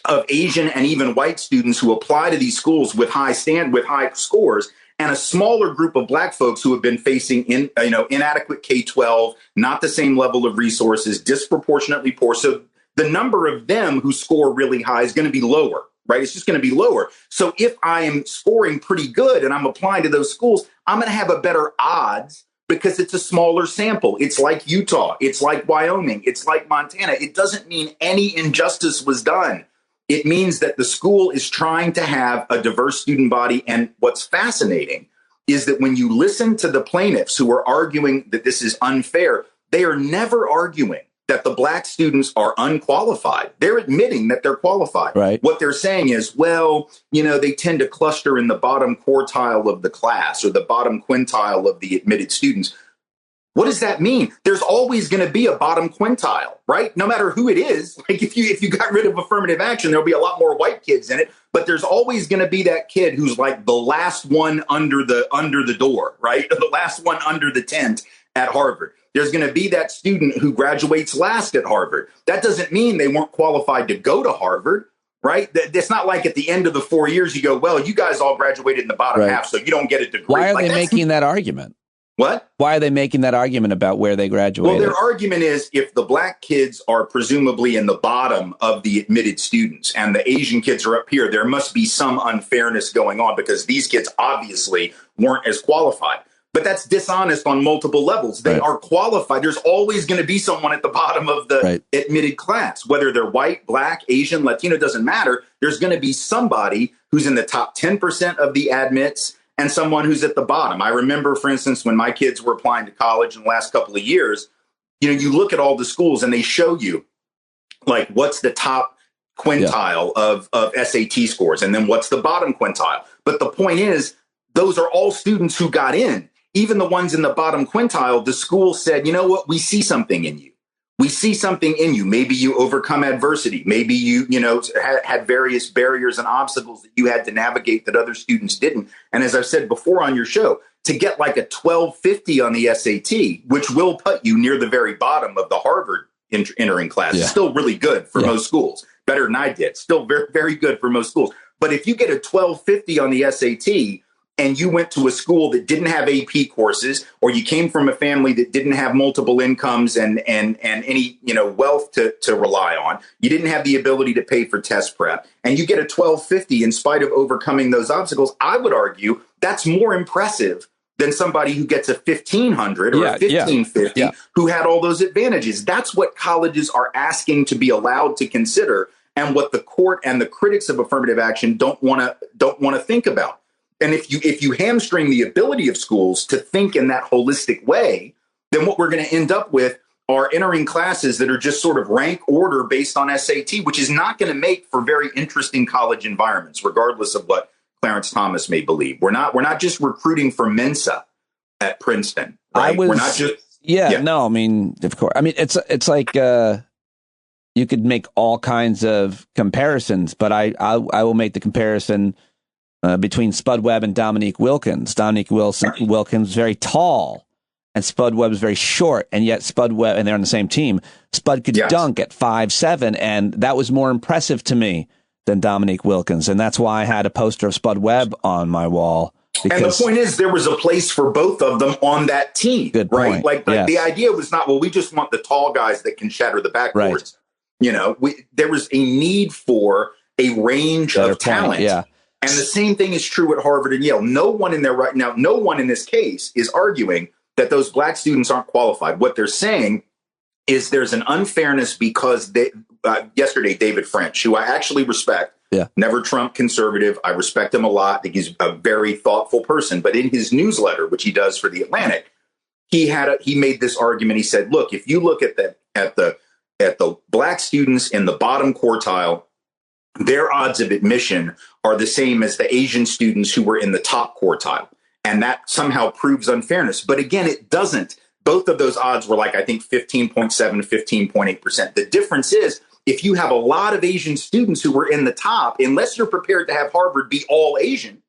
of Asian and even white students who apply to these schools with high scores, and a smaller group of black folks who have been facing inadequate K-12, not the same level of resources, disproportionately poor. So the number of them who score really high is going to be lower, right? It's just going to be lower. So if I am scoring pretty good and I'm applying to those schools, I'm going to have a better odds because it's a smaller sample. It's like Utah. It's like Wyoming. It's like Montana. It doesn't mean any injustice was done. It means that the school is trying to have a diverse student body. And what's fascinating is that when you listen to the plaintiffs who are arguing that this is unfair, they are never arguing that the black students are unqualified. They're admitting that they're qualified. Right. What they're saying is, well, they tend to cluster in the bottom quartile of the class or the bottom quintile of the admitted students. What does that mean? There's always going to be a bottom quintile, right? No matter who it is. Like if you got rid of affirmative action, there'll be a lot more white kids in it, but there's always going to be that kid who's like the last one under the door, right? The last one under the tent at Harvard. There's going to be that student who graduates last at Harvard. That doesn't mean they weren't qualified to go to Harvard, right? It's not like at the end of the 4 years you go, well, you guys all graduated in the bottom half, so you don't get a degree. Why are they making that argument? What? Why are they making that argument about where they graduated? Well, their argument is if the black kids are presumably in the bottom of the admitted students and the Asian kids are up here, there must be some unfairness going on because these kids obviously weren't as qualified. But that's dishonest on multiple levels. They are qualified. There's always going to be someone at the bottom of the admitted class, whether they're white, black, Asian, Latino, doesn't matter. There's going to be somebody who's in the top 10% of the admits and someone who's at the bottom. I remember, for instance, when my kids were applying to college in the last couple of years, you look at all the schools and they show you like what's the top quintile of SAT scores and then what's the bottom quintile. But the point is, those are all students who got in. Even the ones in the bottom quintile, the school said, you know what, we see something in you. We see something in you. Maybe you overcome adversity. Maybe you had various barriers and obstacles that you had to navigate that other students didn't. And as I've said before on your show, to get like a 1250 on the SAT, which will put you near the very bottom of the Harvard entering class, is still really good for most schools. Better than I did. Still very, very good for most schools. But if you get a 1250 on the SAT, and you went to a school that didn't have AP courses, or you came from a family that didn't have multiple incomes and any wealth to rely on, you didn't have the ability to pay for test prep, and you get a 1250 in spite of overcoming those obstacles, I would argue that's more impressive than somebody who gets a 1500 or a 1550 who had all those advantages. That's what colleges are asking to be allowed to consider, and what the court and the critics of affirmative action don't want to think about. And if you hamstring the ability of schools to think in that holistic way, then what we're going to end up with are entering classes that are just sort of rank order based on SAT, which is not going to make for very interesting college environments, regardless of what Clarence Thomas may believe. We're not just recruiting for Mensa at Princeton. Right? We're not just no. I mean, of course. I mean, it's like you could make all kinds of comparisons, but I will make the comparison between Spud Webb and Dominique Wilkins. Dominique Wilkins very tall, and Spud Webb is very short, and yet Spud Webb, and they're on the same team. Spud could dunk at 5'7", and that was more impressive to me than Dominique Wilkins, and that's why I had a poster of Spud Webb on my wall. And the point is, there was a place for both of them on that team. Good point. Like the idea was not, well, we just want the tall guys that can shatter the backboards. Right. There was a need for a range of talent. Yeah. And the same thing is true at Harvard and Yale. No one in this case is arguing that those black students aren't qualified. What they're saying is there's an unfairness because yesterday, David French, who I actually respect, Yeah. Never Trump conservative. I respect him a lot. I think he's a very thoughtful person. But in his newsletter, which he does for The Atlantic, he made this argument. He said, look, if you look at the black students in the bottom quartile, their odds of admission are the same as the Asian students who were in the top quartile. And that somehow proves unfairness. But again, it doesn't. Both of those odds were like, I think, 15.7 to 15.8%. The difference is, if you have a lot of Asian students who were in the top, unless you're prepared to have Harvard be all Asian,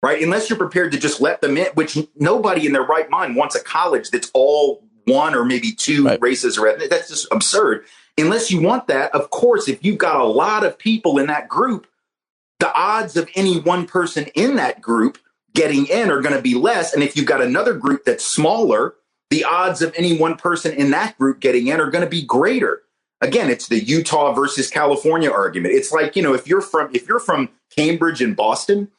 right? Unless you're prepared to just let them in, which nobody in their right mind wants a college that's all one or maybe two races or ethnic. That's just absurd. Unless you want that, of course, if you've got a lot of people in that group, the odds of any one person in that group getting in are going to be less. And if you've got another group that's smaller, the odds of any one person in that group getting in are going to be greater. Again, it's the Utah versus California argument. It's like, if you're from Cambridge and Boston,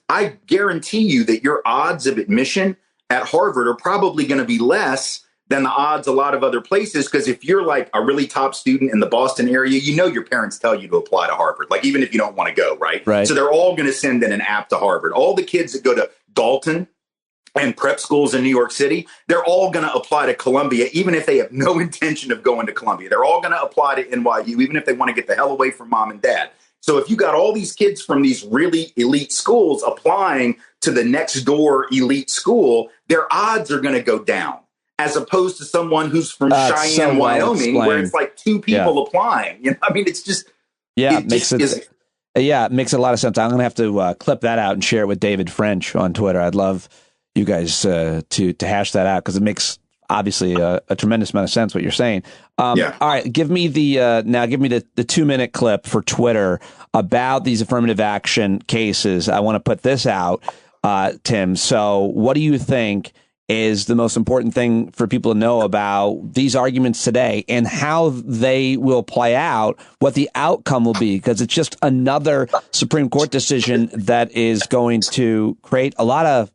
I guarantee you that your odds of admission at Harvard are probably going to be less than the odds a lot of other places. Because if you're like a really top student in the Boston area, your parents tell you to apply to Harvard, like even if you don't want to go, right? So they're all going to send in an app to Harvard. All the kids that go to Dalton and prep schools in New York City, they're all going to apply to Columbia, even if they have no intention of going to Columbia. They're all going to apply to NYU, even if they want to get the hell away from mom and dad. So if you got all these kids from these really elite schools applying to the next door elite school, their odds are going to go down, as opposed to someone who's from Cheyenne, Wyoming, where it's like two people applying. It's just, it makes a lot of sense. I'm going to have to clip that out and share it with David French on Twitter. I'd love you guys to hash that out, because it makes obviously a tremendous amount of sense what you're saying. All right, give me the 2-minute clip for Twitter about these affirmative action cases. I want to put this out, Tim. So what do you think is the most important thing for people to know about these arguments today and how they will play out, what the outcome will be? Because it's just another Supreme Court decision that is going to create a lot of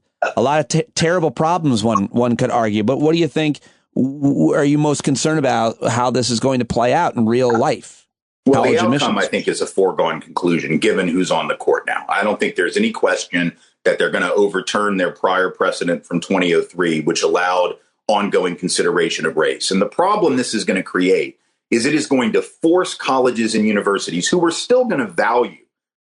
terrible problems, one could argue. But what do you think? Are you most concerned about how this is going to play out in real life? Well, the outcome, I think, is a foregone conclusion, given who's on the court now. I don't think there's any question that they're going to overturn their prior precedent from 2003, which allowed ongoing consideration of race. And the problem this is going to create is it is going to force colleges and universities, who are still going to value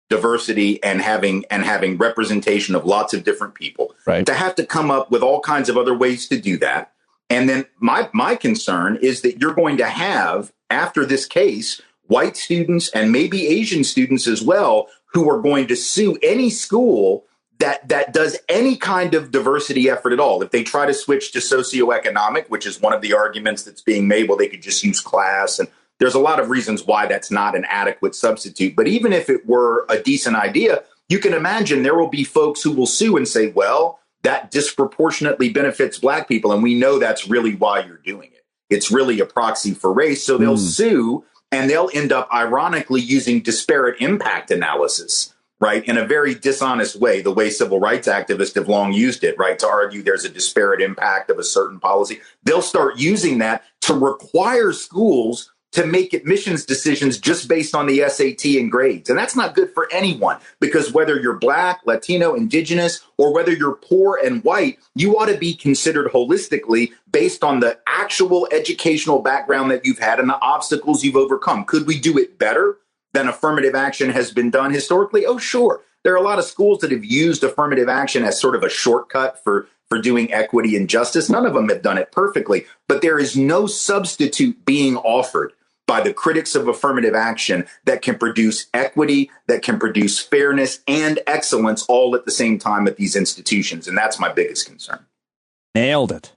diversity and having representation of lots of different people, to have to come up with all kinds of other ways to do that. And then my concern is that you're going to have, after this case, white students and maybe Asian students as well, who are going to sue any school that does any kind of diversity effort at all. If they try to switch to socioeconomic, which is one of the arguments that's being made, well, they could just use class. And there's a lot of reasons why that's not an adequate substitute. But even if it were a decent idea, you can imagine there will be folks who will sue and say, well, that disproportionately benefits black people. And we know that's really why you're doing it. It's really a proxy for race. So they'll sue, and they'll end up ironically using disparate impact analysis, right, in a very dishonest way, the way civil rights activists have long used it, right, to argue there's a disparate impact of a certain policy. They'll start using that to require schools to make admissions decisions just based on the SAT and grades. And that's not good for anyone, because whether you're black, Latino, indigenous, or whether you're poor and white, you ought to be considered holistically based on the actual educational background that you've had and the obstacles you've overcome. Could we do it better than affirmative action has been done historically? Oh, sure. There are a lot of schools that have used affirmative action as sort of a shortcut for doing equity and justice. None of them have done it perfectly, but there is no substitute being offered by the critics of affirmative action that can produce equity, that can produce fairness and excellence all at the same time at these institutions. And that's my biggest concern. Nailed it.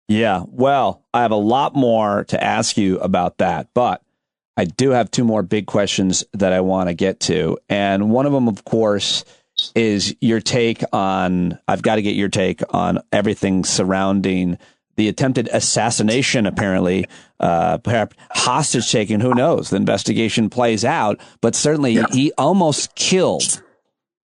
Yeah, well, I have a lot more to ask you about that, but I do have two more big questions that I want to get to. And one of them, of course, is your take on, I've got to get your take on everything surrounding the attempted assassination, apparently, perhaps hostage taking. Who knows? The investigation plays out, but certainly he almost killed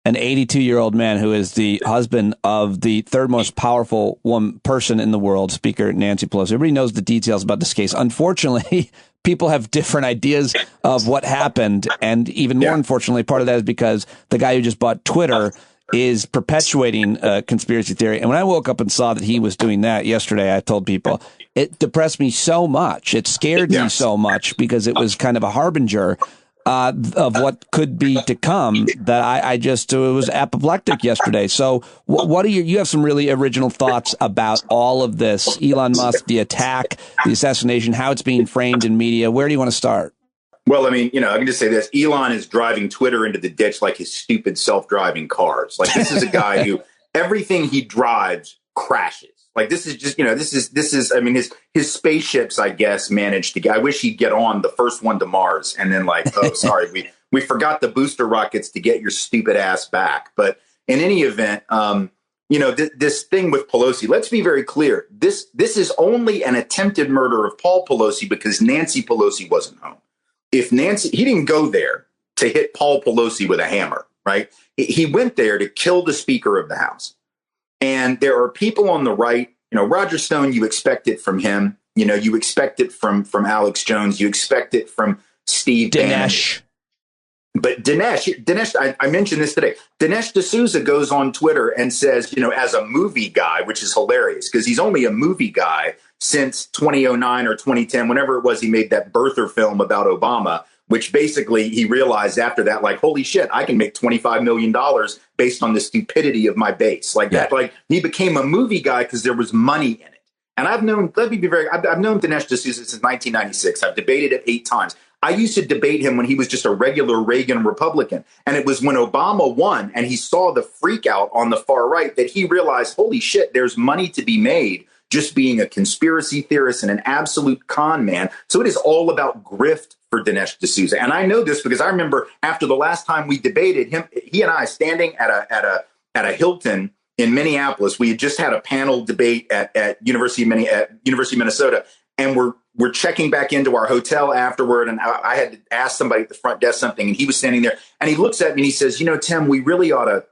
an 82-year-old man who is the husband of the third most powerful person in the world, Speaker Nancy Pelosi. Everybody knows the details about this case. Unfortunately, people have different ideas of what happened. And even more unfortunately, part of that is because the guy who just bought Twitter is perpetuating a conspiracy theory. And when I woke up and saw that he was doing that yesterday, I told people it depressed me so much. It scared me so much because it was kind of a harbinger of what could be to come that I just, it was apoplectic yesterday. So what are you have some really original thoughts about all of this, Elon Musk, the attack, the assassination, how it's being framed in media. Where do you want to start? Well, I mean, I can just say this. Elon is driving Twitter into the ditch like his stupid self-driving cars. Like, this is a guy who everything he drives crashes. Like, this is just, this is, I mean, his spaceships, I guess, managed to get, I wish he'd get on the first one to Mars and then like, oh, sorry, we forgot the booster rockets to get your stupid ass back. But in any event, this thing with Pelosi, let's be very clear. This is only an attempted murder of Paul Pelosi because Nancy Pelosi wasn't home. If he didn't go there to hit Paul Pelosi with a hammer, right? He went there to kill the Speaker of the House. And there are people on the right, Roger Stone, you expect it from him. You expect it from Alex Jones. You expect it from Steve Dinesh. But Dinesh, I mentioned this today. Dinesh D'Souza goes on Twitter and says, as a movie guy, which is hilarious because he's only a movie guy since 2009 or 2010, whenever it was he made that birther film about Obama, which basically he realized after that, like, holy shit, I can make $25 million based on the stupidity of my base. Like that, like he became a movie guy because there was money in it. And I've known Dinesh D'Souza since 1996. I've debated it 8 times. I used to debate him when he was just a regular Reagan Republican. And it was when Obama won and he saw the freak out on the far right that he realized, holy shit, there's money to be made just being a conspiracy theorist and an absolute con man. So it is all about grift for Dinesh D'Souza. And I know this because I remember after the last time we debated he and I standing at a Hilton in Minneapolis. We had just had a panel debate at University of Minnesota. And we're checking back into our hotel afterward. And I had to ask somebody at the front desk something. And he was standing there and he looks at me and he says, Tim, we really ought to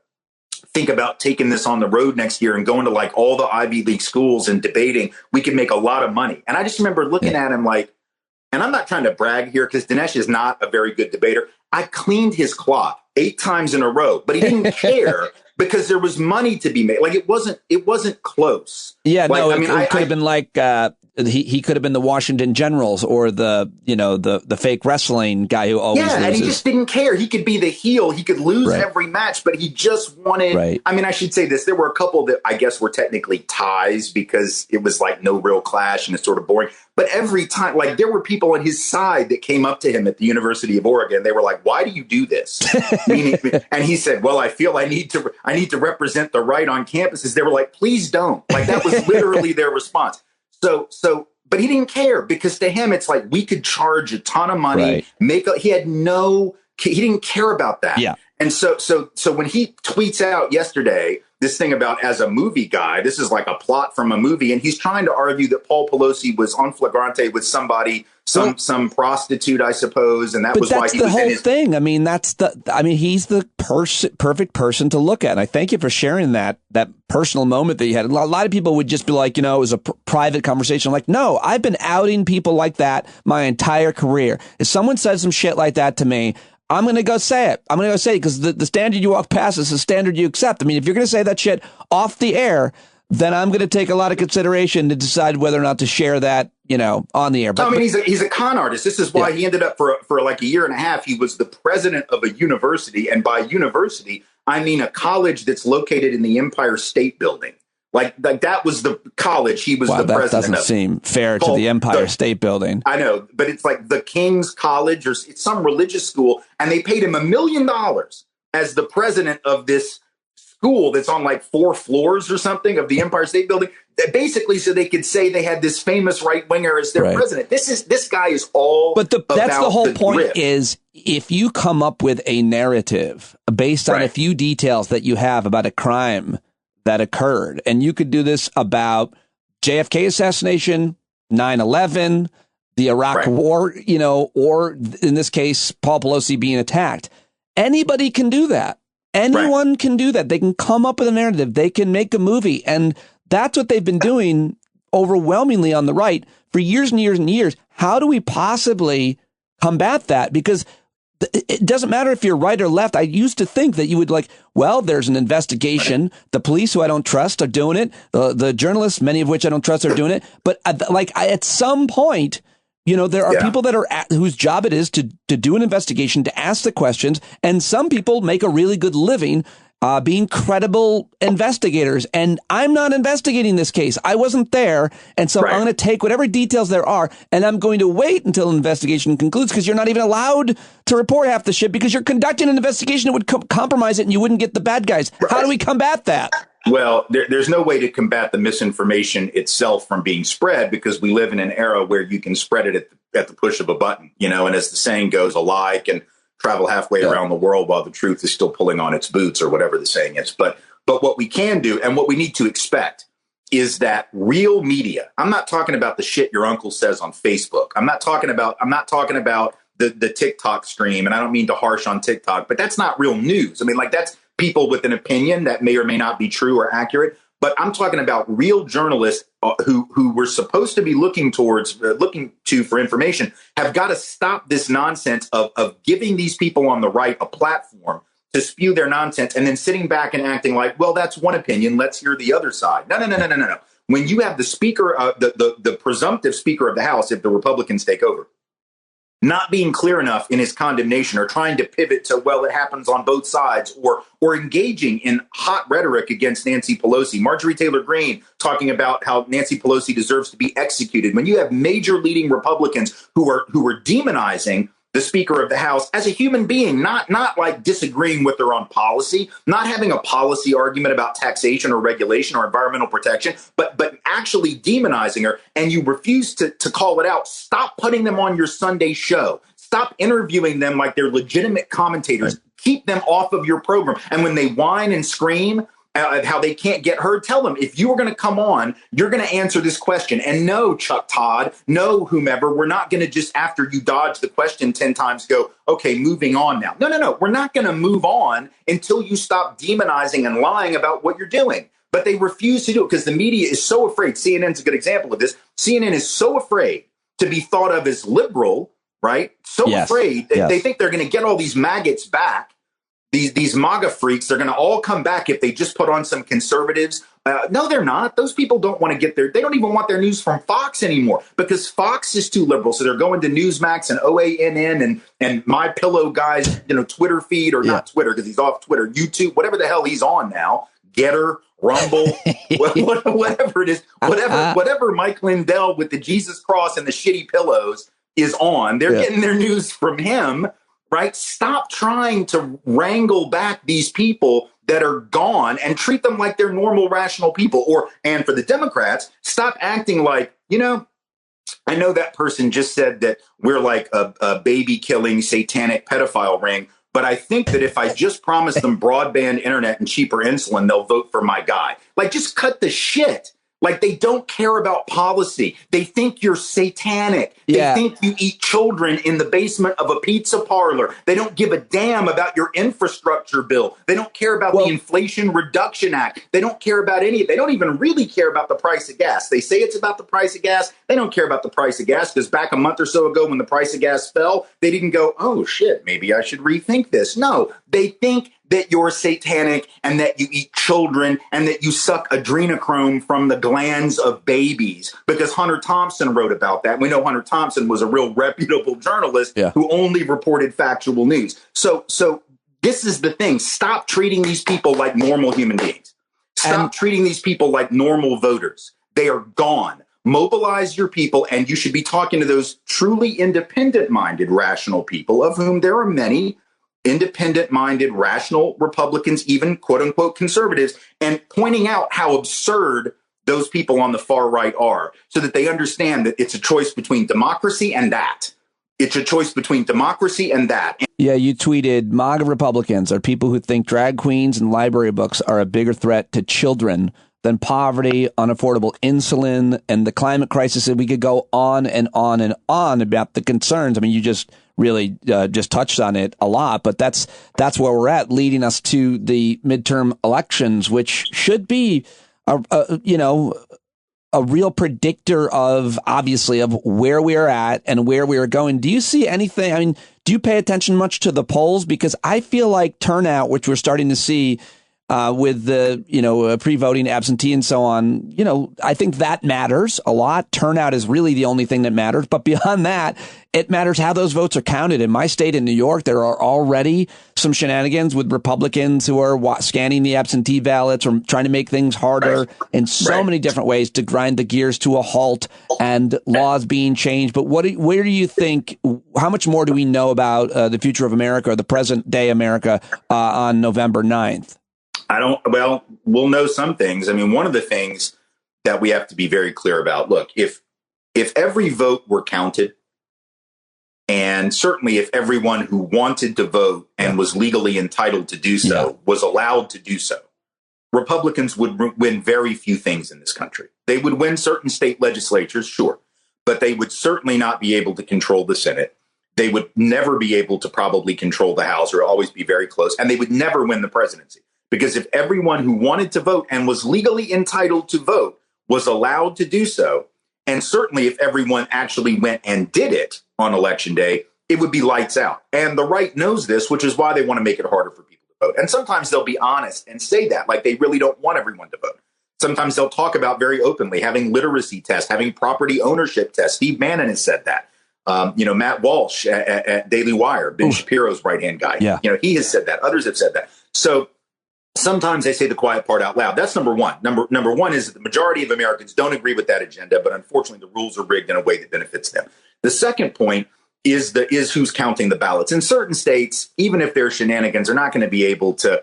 think about taking this on the road next year and going to like all the Ivy League schools and debating. We could make a lot of money. And I just remember looking at him like, and I'm not trying to brag here because Dinesh is not a very good debater. I cleaned his clock 8 times in a row, but he didn't care because there was money to be made. Like it wasn't close. Yeah, like, no, it could have been like he could have been the Washington Generals or the fake wrestling guy who always loses. And he just didn't care. He could be the heel. He could lose every match, but he just wanted. Right. I mean, I should say this: there were a couple that I guess were technically ties because it was like no real clash and it's sort of boring. But every time, like there were people on his side that came up to him at the University of Oregon. They were like, "Why do you do this?" And he said, "Well, I feel I need to represent the right on campuses." They were like, "Please don't." Like that was literally their response. So, but he didn't care because to him, it's like we could charge a ton of money, he didn't care about that. Yeah. And so when he tweets out yesterday, this thing about as a movie guy, this is like a plot from a movie. And he's trying to argue that Paul Pelosi was on flagrante with somebody, some prostitute, I suppose. And that was why he was in his thing. I mean, he's the perfect person to look at. And I thank you for sharing that personal moment that you had. A lot of people would just be like, it was a private conversation. I'm like, no, I've been outing people like that my entire career. If someone says some shit like that to me, I'm going to go say it. Because the standard you walk past is the standard you accept. I mean, if you're going to say that shit off the air, then I'm going to take a lot of consideration to decide whether or not to share that, on the air. But, I mean, he's a con artist. This is why he ended up for like a year and a half. He was the president of a university. And by university, I mean a college that's located in the Empire State Building. Like that was the college he was the president of. That doesn't seem fair to the Empire State Building. I know, but it's like the King's College or it's some religious school, and they paid him $1 million as the president of this school that's on like 4 floors or something of the Empire State Building. That basically so they could say they had this famous right winger as their president. This guy is all. But that's the whole point is if you come up with a narrative based on a few details that you have about a crime that occurred. And you could do this about JFK assassination, 9/11, the Iraq war, or in this case, Paul Pelosi being attacked. Anybody can do that. Anyone can do that. They can come up with a narrative. They can make a movie. And that's what they've been doing overwhelmingly on the right for years and years and years. How do we possibly combat that? Because it doesn't matter if you're right or left. I used to think that you would there's an investigation. The police, who I don't trust, are doing it. The journalists, many of which I don't trust, are doing it. But at some point, there are people that are whose job it is to do an investigation, to ask the questions. And some people make a really good living being credible investigators. And I'm not investigating this case. I wasn't there. And so I'm going to take whatever details there are, and I'm going to wait until an investigation concludes, because you're not even allowed to report half the shit because you're conducting an investigation that would compromise it and you wouldn't get the bad guys. Right. How do we combat that? Well, there's no way to combat the misinformation itself from being spread, because we live in an era where you can spread it at the push of a button, and as the saying goes, a lie can travel halfway around the world while the truth is still pulling on its boots, or whatever the saying is. But what we can do, and what we need to expect, is that real media. I'm not talking about the shit your uncle says on Facebook. I'm not talking about the TikTok stream, and I don't mean to harsh on TikTok, but that's not real news. I mean, that's people with an opinion that may or may not be true or accurate. But I'm talking about real journalists who we're supposed to be looking to for information, have got to stop this nonsense of giving these people on the right a platform to spew their nonsense and then sitting back and acting like, well, that's one opinion, let's hear the other side. No. When you have the speaker, the presumptive speaker of the House, if the Republicans take over, not being clear enough in his condemnation, or trying to pivot to, well, it happens on both sides, or engaging in hot rhetoric against Nancy Pelosi, Marjorie Taylor Greene talking about how Nancy Pelosi deserves to be executed. When you have major leading Republicans who are demonizing the Speaker of the House as a human being, not disagreeing with her on policy, not having a policy argument about taxation or regulation or environmental protection, but actually demonizing her, and you refuse to call it out, stop putting them on your Sunday show. Stop interviewing them like they're legitimate commentators. Right. Keep them off of your program. And when they whine and scream how they can't get heard, tell them, if you were going to come on, you're going to answer this question. And no, Chuck Todd, no, whomever, we're not going to just, after you dodge the question 10 times, go, okay, moving on now. No. We're not going to move on until you stop demonizing and lying about what you're doing. But they refuse to do it because the media is so afraid. CNN's a good example of this. CNN is so afraid to be thought of as liberal, right? So afraid that they think they're going to get all these maggots back. These MAGA freaks, they're going to all come back if they just put on some conservatives. No, they're not. Those people don't want to they don't even want their news from Fox anymore, because Fox is too liberal. So they're going to Newsmax and OANN and My Pillow Guy's, Twitter feed, or not Twitter because he's off Twitter, YouTube, whatever the hell he's on now, Getter, Rumble, whatever it is, whatever Mike Lindell with the Jesus cross and the shitty pillows is on. They're getting their news from him. Right? Stop trying to wrangle back these people that are gone and treat them like they're normal, rational people. And for the Democrats, stop acting like, I know that person just said that we're like a baby killing satanic pedophile ring, but I think that if I just promise them broadband internet and cheaper insulin, they'll vote for my guy. Just cut the shit. They don't care about policy. They think you're satanic. They think you eat children in the basement of a pizza parlor. They don't give a damn about your infrastructure bill. They don't care about the Inflation Reduction Act. They don't care about any of it. They don't even really care about the price of gas. They say it's about the price of gas. They don't care about the price of gas, because back a month or so ago when the price of gas fell, they didn't go, oh, shit, maybe I should rethink this. No, they think that you're satanic and that you eat children and that you suck adrenochrome from the glands of babies, because Hunter Thompson wrote about that. We know Hunter Thompson was a real reputable journalist who only reported factual news. So this is the thing. Stop treating these people like normal human beings. Stop treating these people like normal voters. They are gone. Mobilize your people, and you should be talking to those truly independent-minded, rational people, of whom there are many, independent-minded, rational Republicans, even quote-unquote conservatives, and pointing out how absurd those people on the far right are, so that they understand that it's a choice between democracy and that. It's a choice between democracy and that. Yeah, you tweeted, MAGA Republicans are people who think drag queens and library books are a bigger threat to children than poverty, unaffordable insulin, and the climate crisis. And we could go on and on and on about the concerns. I mean, you just really just touched on it a lot, but that's where we're at, leading us to the midterm elections, which should be a real predictor of, obviously, of where we are at and where we are going. Do you see anything? I mean, do you pay attention much to the polls? Because I feel like turnout, which we're starting to see with the, pre-voting absentee and so on, I think that matters a lot. Turnout is really the only thing that matters. But beyond that, it matters how those votes are counted. In my state, in New York, there are already some shenanigans with Republicans who are scanning the absentee ballots or trying to make things harder in so many different ways to grind the gears to a halt, and laws being changed. But where do you think, how much more do we know about the future of America or the present day America on November 9th? We'll know some things. I mean, one of the things that we have to be very clear about, look, if every vote were counted, and certainly if everyone who wanted to vote and was legally entitled to do so was allowed to do so, Republicans would win very few things in this country. They would win certain state legislatures, sure, but they would certainly not be able to control the Senate. They would never be able to probably control the House, or always be very close, and they would never win the presidency. Because if everyone who wanted to vote and was legally entitled to vote was allowed to do so, and certainly if everyone actually went and did it on election day, it would be lights out. And the right knows this, which is why they want to make it harder for people to vote. And sometimes they'll be honest and say that, like they really don't want everyone to vote. Sometimes they'll talk about very openly having literacy tests, having property ownership tests. Steve Bannon has said that. Matt Walsh at Daily Wire, Ben Shapiro's right-hand guy. Yeah. He has said that. Others have said that. So sometimes they say the quiet part out loud. That's number one. Number one is that the majority of Americans don't agree with that agenda, but unfortunately the rules are rigged in a way that benefits them. The second point is who's counting the ballots. In certain states, even if there's shenanigans, they're not going to be able to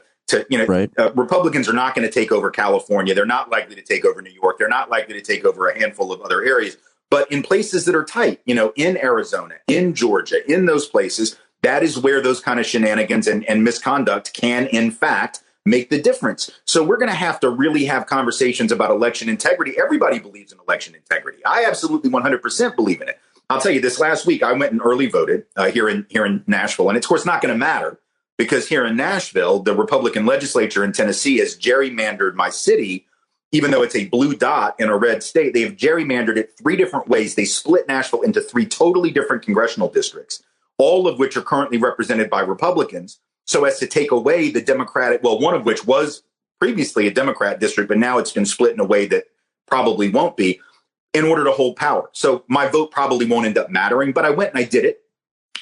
Republicans are not going to take over California. They're not likely to take over New York. They're not likely to take over a handful of other areas. But in places that are tight, in Arizona, in Georgia, in those places, that is where those kind of shenanigans and misconduct can, in fact, make the difference. So we're going to have to really have conversations about election integrity. Everybody believes in election integrity. I absolutely 100% believe in it. I'll tell you, this last week, I went and early voted here in Nashville. And it's, of course, not going to matter because here in Nashville, the Republican legislature in Tennessee has gerrymandered my city. Even though it's a blue dot in a red state, they have gerrymandered it 3 different ways. They split Nashville into 3 totally different congressional districts, all of which are currently represented by Republicans, so as to take away the Democratic, one of which was previously a Democrat district, but now it's been split in a way that probably won't be, in order to hold power. So my vote probably won't end up mattering, but I went and I did it,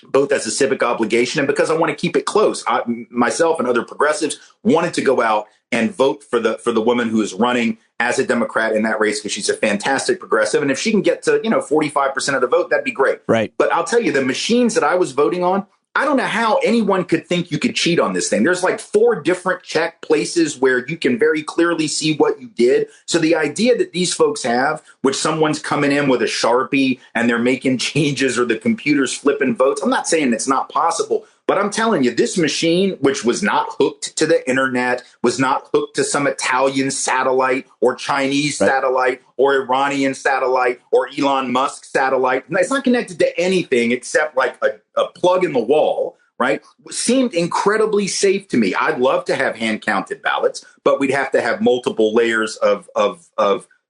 both as a civic obligation and because I want to keep it close. Myself and other progressives wanted to go out and vote for the woman who is running as a Democrat in that race because she's a fantastic progressive. And if she can get to, 45% of the vote, that'd be great. Right. But I'll tell you, the machines that I was voting on, I don't know how anyone could think you could cheat on this thing. There's like 4 different check places where you can very clearly see what you did. So the idea that these folks have, which someone's coming in with a Sharpie and they're making changes or the computer's flipping votes, I'm not saying it's not possible, but I'm telling you, this machine, which was not hooked to the internet, was not hooked to some Italian satellite or Chinese satellite or Iranian satellite or Elon Musk satellite. It's not connected to anything except like a plug in the wall, right? Seemed incredibly safe to me. I'd love to have hand counted ballots, but we'd have to have multiple layers of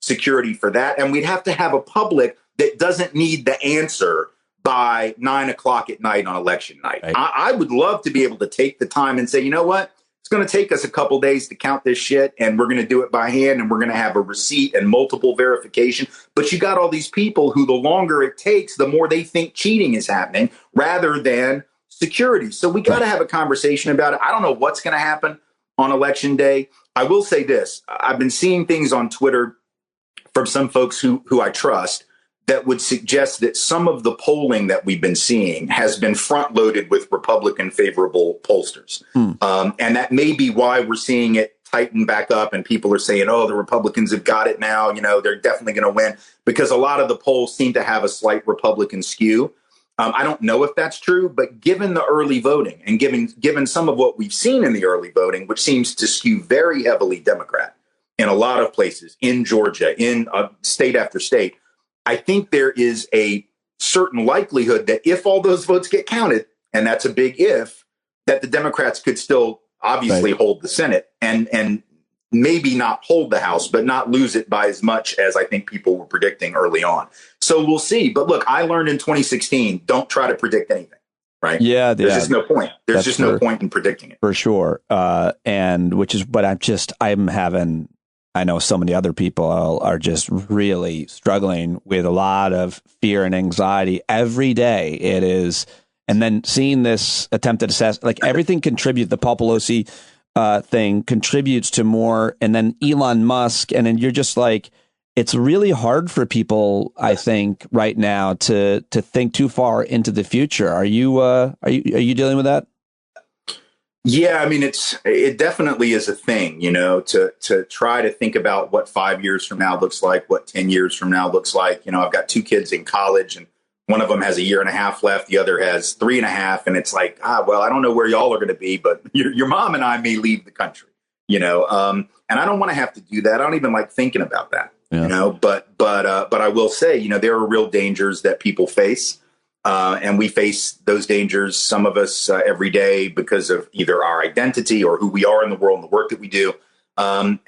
security for that. And we'd have to have a public that doesn't need the answer by 9 o'clock at night on election night. Right. I would love to be able to take the time and say, you know what? It's going to take us a couple days to count this shit, and we're going to do it by hand, and we're going to have a receipt and multiple verification. But you got all these people who the longer it takes, the more they think cheating is happening rather than security. So we got to have a conversation about it. I don't know what's going to happen on election day. I will say this. I've been seeing things on Twitter from some folks who I trust that would suggest that some of the polling that we've been seeing has been front-loaded with Republican favorable pollsters. And that may be why we're seeing it tighten back up and people are saying, oh, the Republicans have got it now. They're definitely going to win because a lot of the polls seem to have a slight Republican skew. I don't know if that's true, but given the early voting and given some of what we've seen in the early voting, which seems to skew very heavily Democrat, in a lot of places, in Georgia, in state after state, I think there is a certain likelihood that if all those votes get counted, and that's a big if, that the Democrats could still obviously hold the Senate and maybe not hold the House, but not lose it by as much as I think people were predicting early on. So we'll see. But look, I learned in 2016, don't try to predict anything, right? Yeah. There's just no point. There's just no point in predicting it. For sure. And which is, but I know so many other people are just really struggling with a lot of fear and anxiety every day. It is. And then seeing this attempted assassination, like everything contributes, the Paul Pelosi thing contributes to more. And then Elon Musk. And then you're just like, it's really hard for people, I think, right now to think too far into the future. Are you dealing with that? Yeah, I mean, it definitely is a thing, to try to think about what 5 years from now looks like, what 10 years from now looks like. I've got 2 kids in college, and one of them has a year and a half left. The other has 3.5. And it's like, well, I don't know where y'all are going to be, but your mom and I may leave the country, and I don't want to have to do that. I don't even like thinking about that, but I will say, there are real dangers that people face. And we face those dangers, some of us every day, because of either our identity or who we are in the world and the work that we do. And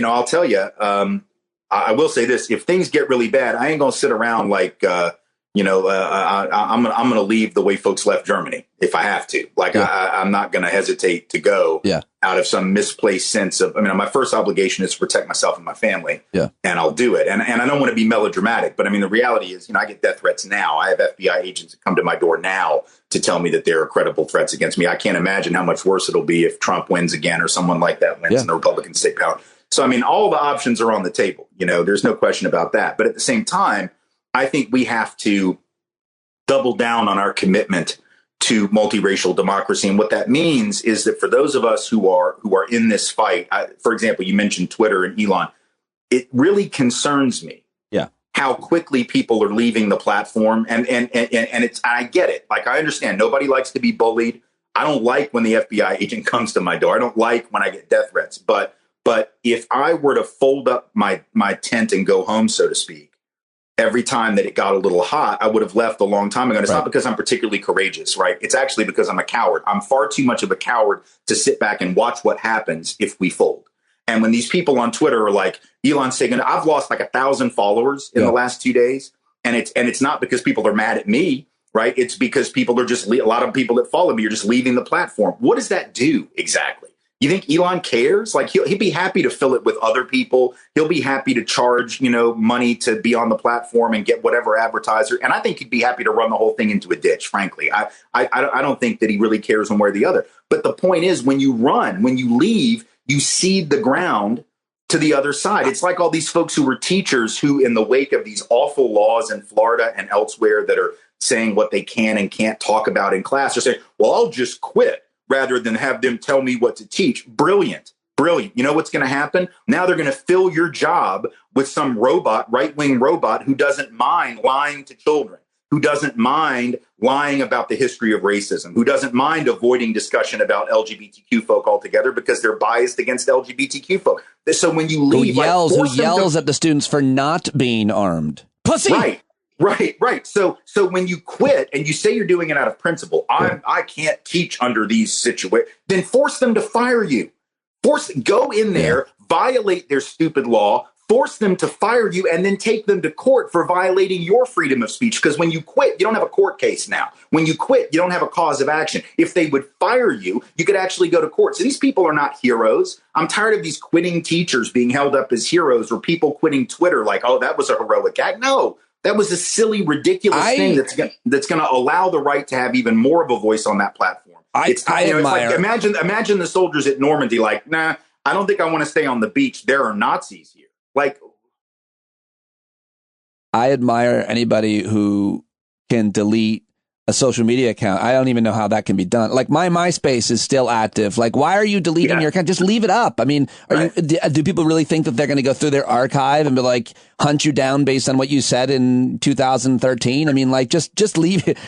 I'll tell you, I will say this: if things get really bad, I ain't gonna sit around like, I'm gonna leave the way folks left Germany if I have to. Like, I'm not gonna hesitate to go out of some misplaced sense of. My first obligation is to protect myself and my family. And I'll do it. And I don't want to be melodramatic, but the reality is, I get death threats now. I have FBI agents that come to my door now to tell me that there are credible threats against me. I can't imagine how much worse it'll be if Trump wins again or someone like that wins and the Republicans take power. So all the options are on the table. There's no question about that. But at the same time, I think we have to double down on our commitment to multiracial democracy. And what that means is that for those of us who are in this fight, for example, you mentioned Twitter and Elon, it really concerns me how quickly people are leaving the platform. And I get it. Like, I understand nobody likes to be bullied. I don't like when the FBI agent comes to my door. I don't like when I get death threats. But if I were to fold up my tent and go home, so to speak, every time that it got a little hot, I would have left a long time ago. And it's not because I'm particularly courageous, right? It's actually because I'm a coward. I'm far too much of a coward to sit back and watch what happens if we fold. And when these people on Twitter are like, Elon Sagan, I've lost like 1,000 followers in the last 2 days. And it's not because people are mad at me, right? It's because people are just, a lot of people that follow me are just leaving the platform. What does that do exactly? You think Elon cares? Like, he'd be happy to fill it with other people. He'll be happy to charge, money to be on the platform and get whatever advertiser. And I think he'd be happy to run the whole thing into a ditch, frankly. I don't think that he really cares one way or the other. But the point is, when you leave, you cede the ground to the other side. It's like all these folks who were teachers who, in the wake of these awful laws in Florida and elsewhere that are saying what they can and can't talk about in class, are saying, well, I'll just quit, rather than have them tell me what to teach. Brilliant. You know what's going to happen? Now they're going to fill your job with some robot, right-wing robot, who doesn't mind lying to children, who doesn't mind lying about the history of racism, who doesn't mind avoiding discussion about LGBTQ folk altogether because they're biased against LGBTQ folk. So when you leave, who yells at the students for not being armed. Pussy! Right. So when you quit and you say you're doing it out of principle, I can't teach under these situations, then force them to fire you. Go in there, violate their stupid law, force them to fire you, and then take them to court for violating your freedom of speech. Because when you quit, you don't have a court case now. When you quit, you don't have a cause of action. If they would fire you, you could actually go to court. So these people are not heroes. I'm tired of these quitting teachers being held up as heroes, or people quitting Twitter like, oh, that was a heroic act. No. That was a silly, ridiculous thing that's going to allow the right to have even more of a voice on that platform. It's like, imagine the soldiers at Normandy, like, nah, I don't think I want to stay on the beach. There are Nazis here. Like, I admire anybody who can delete a social media account. I don't even know how that can be done. Like, my MySpace is still active. Like, why are you deleting your account? Just leave it up. I mean, do people really think that they're going to go through their archive and be like, hunt you down based on what you said in 2013? I mean, like, just leave it.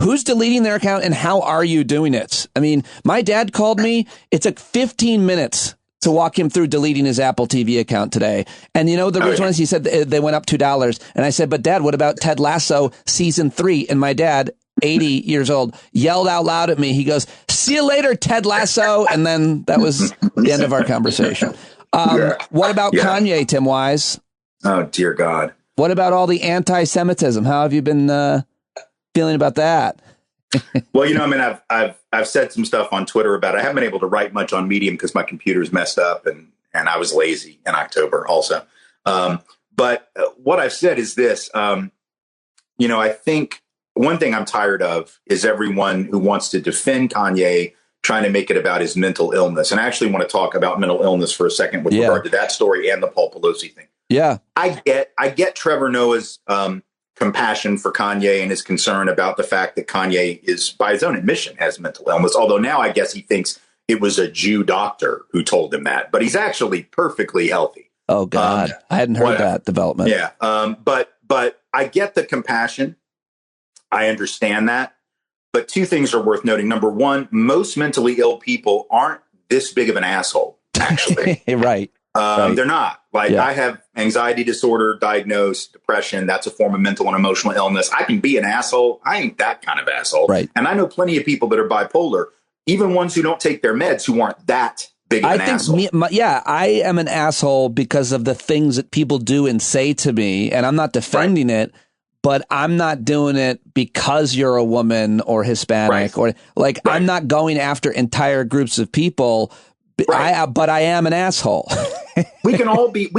Who's deleting their account and how are you doing it? I mean, my dad called me. It took 15 minutes to walk him through deleting his Apple TV account today. And the original ones, he said they went up $2. And I said, but Dad, what about Ted Lasso season 3? And my dad, 80 years old, yelled out loud at me. He goes, "See you later, Ted Lasso." And then that was the end of our conversation. What about Kanye, Tim Wise? Oh, dear God. What about all the anti-Semitism? How have you been feeling about that? Well, I've said some stuff on Twitter about it. I haven't been able to write much on Medium because my computer's messed up and I was lazy in October also. But what I've said is this, I think one thing I'm tired of is everyone who wants to defend Kanye trying to make it about his mental illness. And I actually want to talk about mental illness for a second with regard to that story and the Paul Pelosi thing. Yeah. I get Trevor Noah's compassion for Kanye and his concern about the fact that Kanye is, by his own admission, has mental illness. Although now I guess he thinks it was a Jew doctor who told him that, but he's actually perfectly healthy. Oh God. I hadn't heard that development. Yeah. But I get the compassion. I understand that. But two things are worth noting. Number one, most mentally ill people aren't this big of an asshole, actually. Right. They're not. I have anxiety disorder diagnosed, depression. That's a form of mental and emotional illness. I can be an asshole. I ain't that kind of asshole. Right. And I know plenty of people that are bipolar, even ones who don't take their meds, who aren't that big of an asshole. I am an asshole because of the things that people do and say to me, and I'm not defending it, but I'm not doing it because you're a woman or Hispanic or I'm not going after entire groups of people. But I am an asshole. we can all be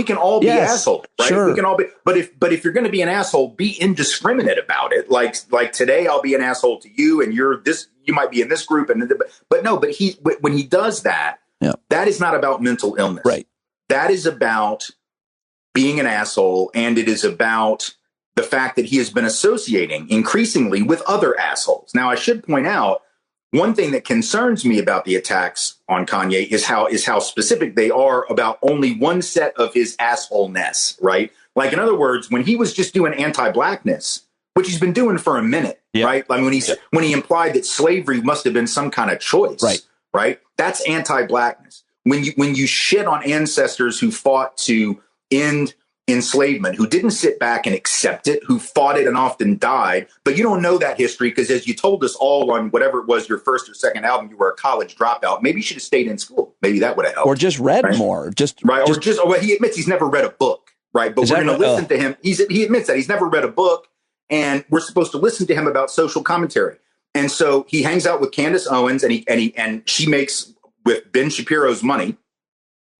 assholes, right? Sure. We can all be, but if you're going to be an asshole, be indiscriminate about it. Like today, I'll be an asshole to you, and you might be in this group, but when he does that, that is not about mental illness, right? That is about being an asshole, and it is about the fact that he has been associating increasingly with other assholes. Now, I should point out, one thing that concerns me about the attacks on Kanye is how specific they are about only one set of his assholeness, right? Like, in other words, when he was just doing anti-blackness, which he's been doing for a minute, right? Like when he implied that slavery must have been some kind of choice, right? That's anti-blackness. When you shit on ancestors who fought to end enslavement, who didn't sit back and accept it, who fought it and often died, but you don't know that history because, as you told us all on whatever it was, your first or second album, you were a college dropout. Maybe you should have stayed in school. Maybe that would have helped. Or just read more. Or he admits he's never read a book, right? But we're going to listen to him. He admits that he's never read a book, and we're supposed to listen to him about social commentary. And so he hangs out with Candace Owens, and she makes, with Ben Shapiro's money,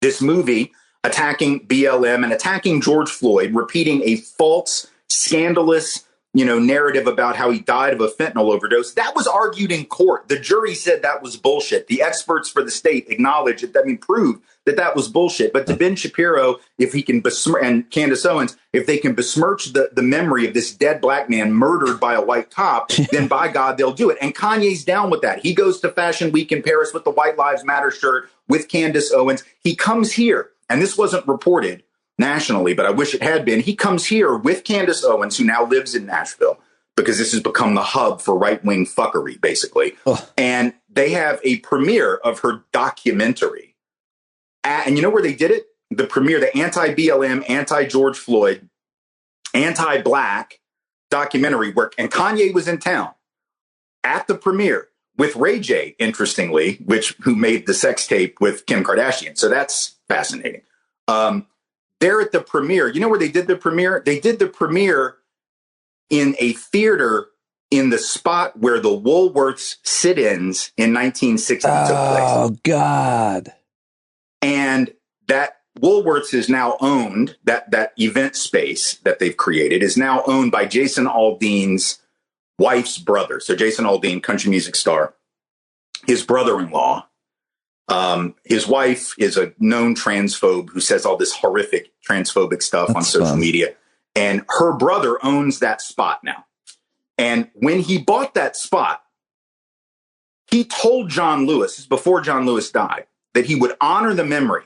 this movie attacking BLM and attacking George Floyd, repeating a false, scandalous, narrative about how he died of a fentanyl overdose. That was argued in court. The jury said that was bullshit. The experts for the state acknowledged it. Proved that was bullshit. But to Ben Shapiro, if he can and Candace Owens, if they can besmirch the memory of this dead black man murdered by a white cop, then by God, they'll do it. And Kanye's down with that. He goes to Fashion Week in Paris with the White Lives Matter shirt with Candace Owens. He comes here. And this wasn't reported nationally, but I wish it had been. He comes here with Candace Owens, who now lives in Nashville, because this has become the hub for right-wing fuckery, basically. Ugh. And they have a premiere of her documentary. And you know where they did it? The premiere, the anti-BLM, anti-George Floyd, anti-black documentary work. And Kanye was in town at the premiere with Ray J, interestingly, who made the sex tape with Kim Kardashian. So that's fascinating. They're at the premiere. You know where they did the premiere? They did the premiere in a theater in the spot where the Woolworths sit-ins in 1960 took place. Oh, God. And that Woolworths is now owned, that event space that they've created is now owned by Jason Aldean's wife's brother. So Jason Aldean, country music star, his brother-in-law. His wife is a known transphobe who says all this horrific transphobic stuff on social media. And her brother owns that spot now. And when he bought that spot, he told John Lewis, this is before John Lewis died, that he would honor the memory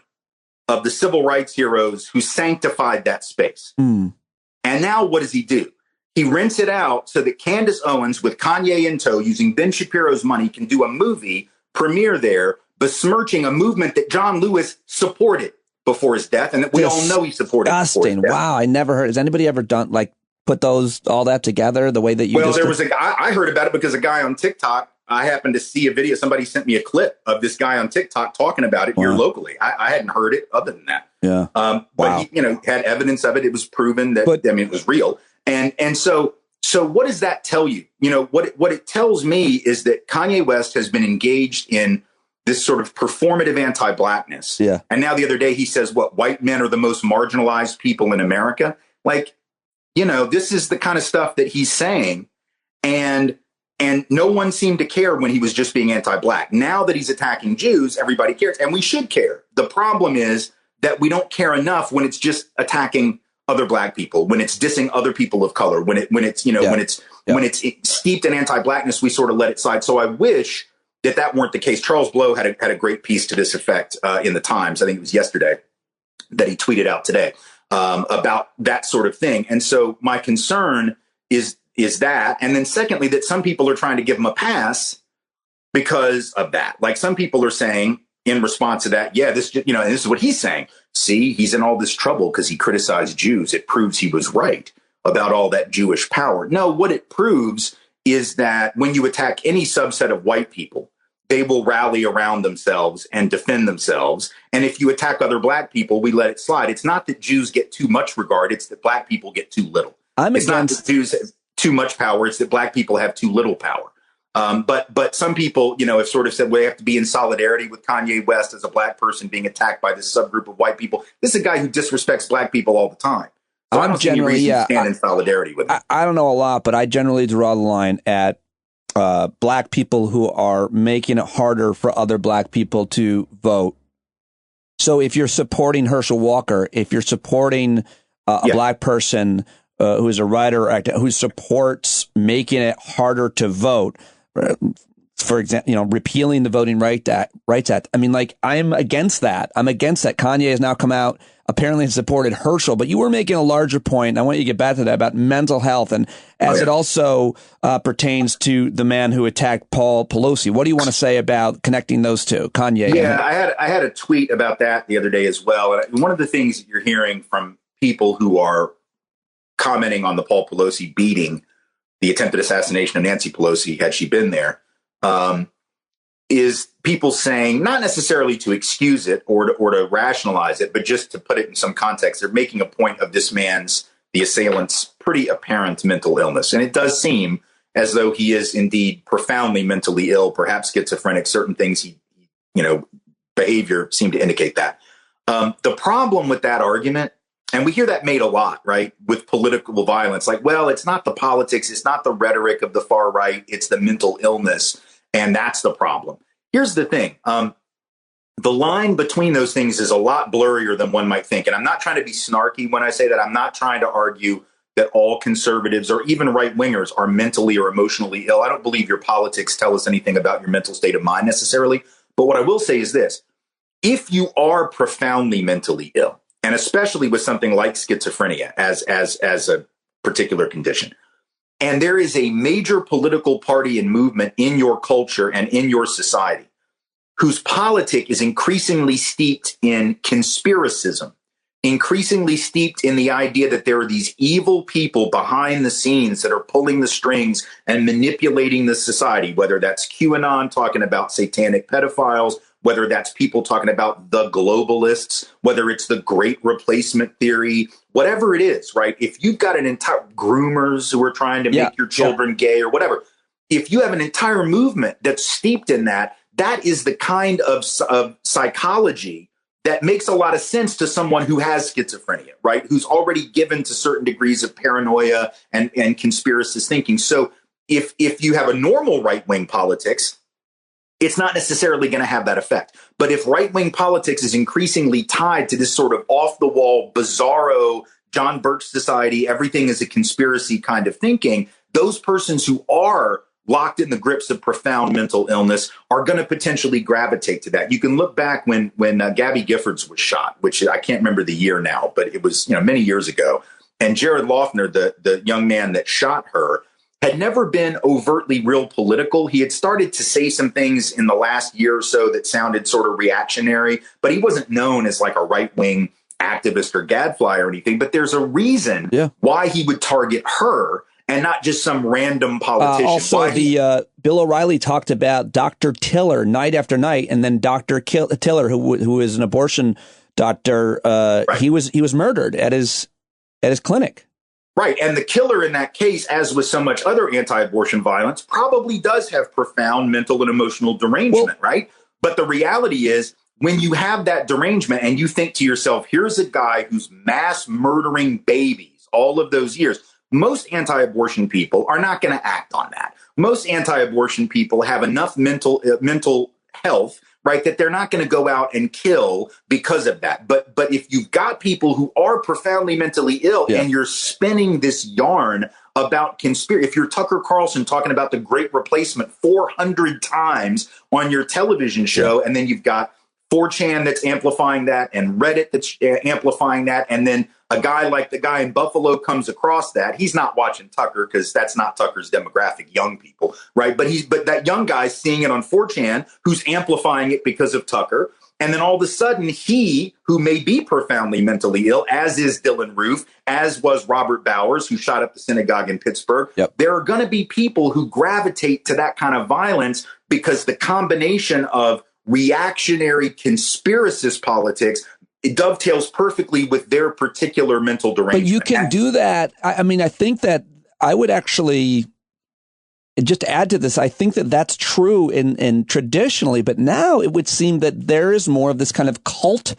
of the civil rights heroes who sanctified that space. And now what does he do? He rents it out so that Candace Owens, with Kanye in tow, using Ben Shapiro's money, can do a movie premiere there besmirching a movement that John Lewis supported before his death, and that we all know he supported before his death. Wow, I never heard. Has anybody ever done put all that together the way that you? Well, there was a guy. I heard about it because a guy on TikTok. I happened to see a video. Somebody sent me a clip of this guy on TikTok talking about it here locally. I hadn't heard it other than that. Yeah. But he, had evidence of it. It was proven that it was real. And so what does that tell you? What it tells me is that Kanye West has been engaged in this sort of performative anti-blackness. Yeah. And now the other day he says, white men are the most marginalized people in America. This is the kind of stuff that he's saying. And no one seemed to care when he was just being anti-black. Now that he's attacking Jews, everybody cares. And we should care. The problem is that we don't care enough when it's just attacking other black people, when it's dissing other people of color, when it's steeped in anti-blackness, we sort of let it slide. So I wish that weren't the case. Charles Blow had a great piece to this effect in the Times. I think it was yesterday that he tweeted out today about that sort of thing. And so my concern is that. And then secondly, that some people are trying to give him a pass because of that. Like some people are saying in response to that, and this is what he's saying. See, he's in all this trouble because he criticized Jews. It proves he was right about all that Jewish power. No, what it proves is that when you attack any subset of white people, they will rally around themselves and defend themselves. And if you attack other black people, we let it slide. It's not that Jews get too much regard. It's that black people get too little. It's not that Jews have too much power. It's that black people have too little power. But some people, have sort of said, we have to be in solidarity with Kanye West as a black person being attacked by this subgroup of white people. This is a guy who disrespects black people all the time. So I don't see any reason to stand in solidarity with him. I don't know a lot, but I generally draw the line at black people who are making it harder for other black people to vote. So if you're supporting Herschel Walker, if you're supporting a black person who is a writer or actor who supports making it harder to vote, for example, repealing the Voting Rights Act. I mean, I'm against that. I'm against that. Kanye has now come out, apparently has supported Herschel, but you were making a larger point. And I want you to get back to that about mental health. And as it also pertains to the man who attacked Paul Pelosi. What do you want to say about connecting those two, Kanye? Yeah, I had a tweet about that the other day as well. And one of the things that you're hearing from people who are commenting on the Paul Pelosi beating, the attempted assassination of Nancy Pelosi, had she been there, is people saying, not necessarily to excuse it or to rationalize it, but just to put it in some context. They're making a point of this man's, the assailant's, pretty apparent mental illness. And it does seem as though he is indeed profoundly mentally ill, perhaps schizophrenic. Certain things behavior seem to indicate that. The problem with that argument, and we hear that made a lot, right, with political violence, it's not the politics, it's not the rhetoric of the far right, it's the mental illness, and that's the problem. Here's the thing. The line between those things is a lot blurrier than one might think, and I'm not trying to be snarky when I say that. I'm not trying to argue that all conservatives or even right-wingers are mentally or emotionally ill. I don't believe your politics tell us anything about your mental state of mind necessarily, but what I will say is this. If you are profoundly mentally ill, and especially with something like schizophrenia as a particular condition, and there is a major political party and movement in your culture and in your society whose politic is increasingly steeped in conspiracism, increasingly steeped in the idea that there are these evil people behind the scenes that are pulling the strings and manipulating the society, whether that's QAnon talking about satanic pedophiles, whether that's people talking about the globalists, whether it's the great replacement theory, whatever it is, right? If you've got an entire groomers who are trying to make your children gay or whatever, if you have an entire movement that's steeped in that, that is the kind of psychology that makes a lot of sense to someone who has schizophrenia, right? Who's already given to certain degrees of paranoia and conspiracist thinking. So if you have a normal right-wing politics, it's not necessarily going to have that effect. But if right-wing politics is increasingly tied to this sort of off-the-wall, bizarro, John Birch society, everything is a conspiracy kind of thinking, those persons who are locked in the grips of profound mental illness are going to potentially gravitate to that. You can look back when Gabby Giffords was shot, which I can't remember the year now, but it was many years ago. And Jared Loughner, the young man that shot her, had never been overtly real political. He had started to say some things in the last year or so that sounded sort of reactionary, but he wasn't known as like a right-wing activist or gadfly or anything. But there's a reason why he would target her and not just some random politician. Also, Bill O'Reilly talked about Dr. Tiller night after night, and then Dr. Tiller, who is an abortion doctor, he was murdered at his clinic. Right. And the killer in that case, as with so much other anti-abortion violence, probably does have profound mental and emotional derangement, right? But the reality is, when you have that derangement and you think to yourself, here's a guy who's mass murdering babies all of those years, most anti-abortion people are not going to act on that. Most anti-abortion people have enough mental health, right, that they're not going to go out and kill because of that. But if you've got people who are profoundly mentally ill and you're spinning this yarn about conspiracy, if you're Tucker Carlson talking about the Great Replacement 400 times on your television show, and then you've got 4chan that's amplifying that and Reddit that's amplifying that, and then a guy like the guy in Buffalo comes across that, he's not watching Tucker because that's not Tucker's demographic, young people, right? But that young guy's seeing it on 4chan who's amplifying it because of Tucker. And then all of a sudden, he, who may be profoundly mentally ill, as is Dylan Roof, as was Robert Bowers, who shot up the synagogue in Pittsburgh, there are going to be people who gravitate to that kind of violence because the combination of reactionary conspiracist politics, it dovetails perfectly with their particular mental derangement. But you can do that. I mean, I think that I would actually just add to this. I think that that's true in traditionally, but now it would seem that there is more of this kind of cult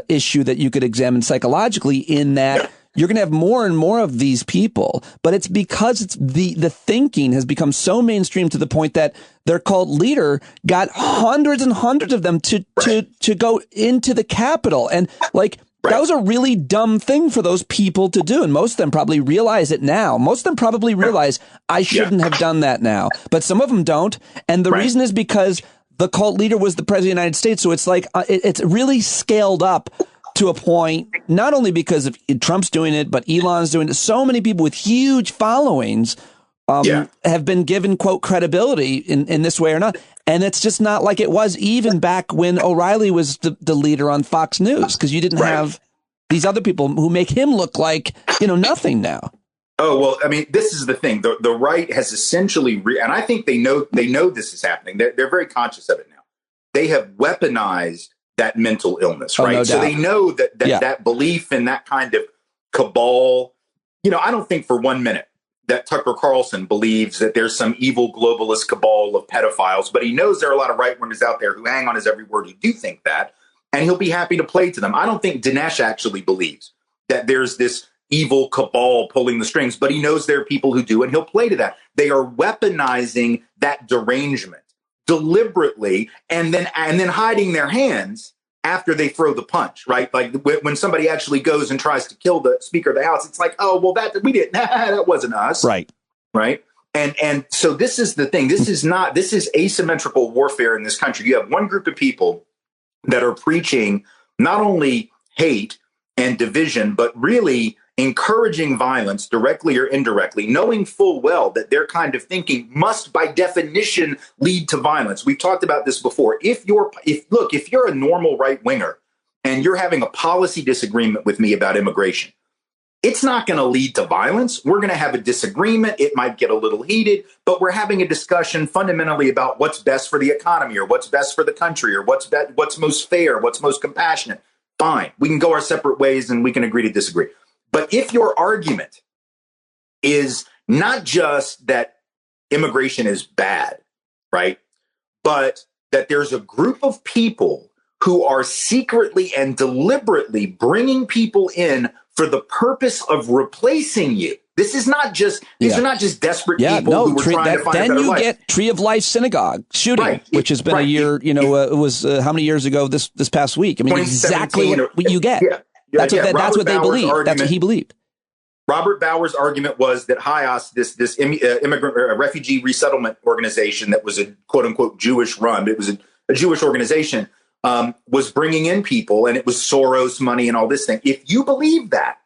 issue that you could examine psychologically, in that you're going to have more and more of these people, but it's because it's the thinking has become so mainstream to the point that their cult leader got hundreds and hundreds of them to go into the Capitol. And that was a really dumb thing for those people to do. And most of them probably realize it now. Most of them probably realize I shouldn't have done that now, but some of them don't. And the reason is because the cult leader was the president of the United States. So it's like, it's really scaled up to a point, not only because of Trump's doing it, but Elon's doing it. So many people with huge followings have been given, quote, credibility in this way or not. And it's just not like it was even back when O'Reilly was the leader on Fox News, because you didn't have these other people who make him look like, nothing now. Oh, well, I mean, this is the thing. The right has essentially, and I think they know this is happening. They're very conscious of it now. They have weaponized that mental illness, right? No so doubt. they know that belief in that kind of cabal, I don't think for 1 minute that Tucker Carlson believes that there's some evil globalist cabal of pedophiles, but he knows there are a lot of right-wingers out there who hang on his every word who do think that, and he'll be happy to play to them. I don't think Dinesh actually believes that there's this evil cabal pulling the strings, but he knows there are people who do, and he'll play to that. They are weaponizing that derangement deliberately, and then hiding their hands after they throw the punch, right? Like when somebody actually goes and tries to kill the Speaker of the House, it's like, oh, well, that we didn't, that wasn't us, right? And so this is the thing. This is asymmetrical warfare in this country. You have one group of people that are preaching not only hate and division, but really encouraging violence directly or indirectly, knowing full well that their kind of thinking must by definition lead to violence. We've talked about this before. If you're a normal right winger and you're having a policy disagreement with me about immigration, it's not going to lead to violence. We're going to have a disagreement. It might get a little heated, but we're having a discussion fundamentally about what's best for the economy, or what's best for the country, or what's most fair, what's most compassionate. Fine. We can go our separate ways and we can agree to disagree. But if your argument is not just that immigration is bad, right, but that there's a group of people who are secretly and deliberately bringing people in for the purpose of replacing you. These are not just desperate people who were trying to find a better life. Then you get Tree of Life Synagogue shooting, which has been a year, it was how many years ago this past week? I mean, exactly what you get. That's what they believe. That's what he believed. Robert Bowers' argument was that HIAS, this immigrant refugee resettlement organization that was a quote unquote Jewish run, it was a Jewish organization, was bringing in people, and it was Soros money and all this thing. If you believe that,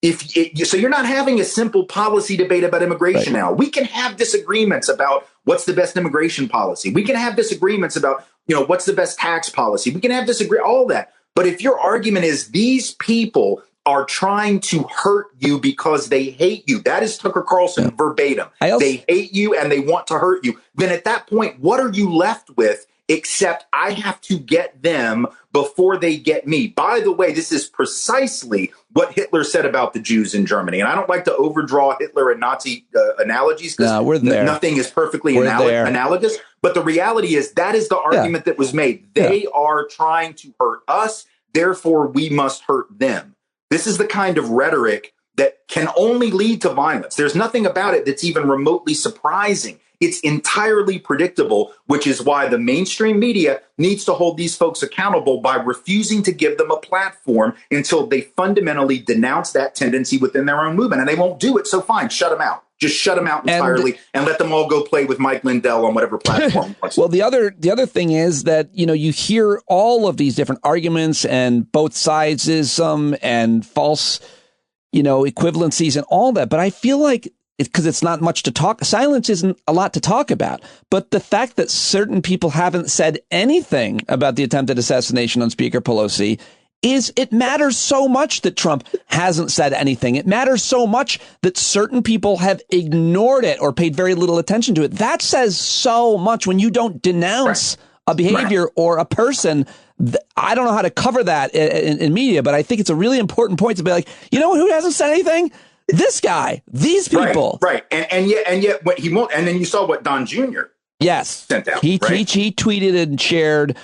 So you're not having a simple policy debate about immigration now. We can have disagreements about what's the best immigration policy. We can have disagreements about, what's the best tax policy. We can have all that. But if your argument is these people are trying to hurt you because they hate you, that is Tucker Carlson verbatim. They hate you and they want to hurt you. Then at that point, what are you left with except I have to get them before they get me? By the way, this is precisely what Hitler said about the Jews in Germany. And I don't like to overdraw Hitler and Nazi analogies because nothing is perfectly analogous. But the reality is that is the argument that was made. They are trying to hurt us. Therefore, we must hurt them. This is the kind of rhetoric that can only lead to violence. There's nothing about it that's even remotely surprising. It's entirely predictable, which is why the mainstream media needs to hold these folks accountable by refusing to give them a platform until they fundamentally denounce that tendency within their own movement. And they won't do it. So fine, shut them out. Just shut them out entirely and let them all go play with Mike Lindell on whatever platform. Well, the other thing is that, you hear all of these different arguments and both sidesism and false, equivalencies and all that. But I feel like because it's not much to talk. Silence isn't a lot to talk about. But the fact that certain people haven't said anything about the attempted assassination on Speaker Pelosi it matters so much that Trump hasn't said anything. It matters so much that certain people have ignored it or paid very little attention to it. That says so much when you don't denounce a behavior or a person. I don't know how to cover that in media, but I think it's a really important point to be like, who hasn't said anything? This guy, these people. Right. And yet what he won't. And then you saw what Don Jr. sent out. He tweeted and shared.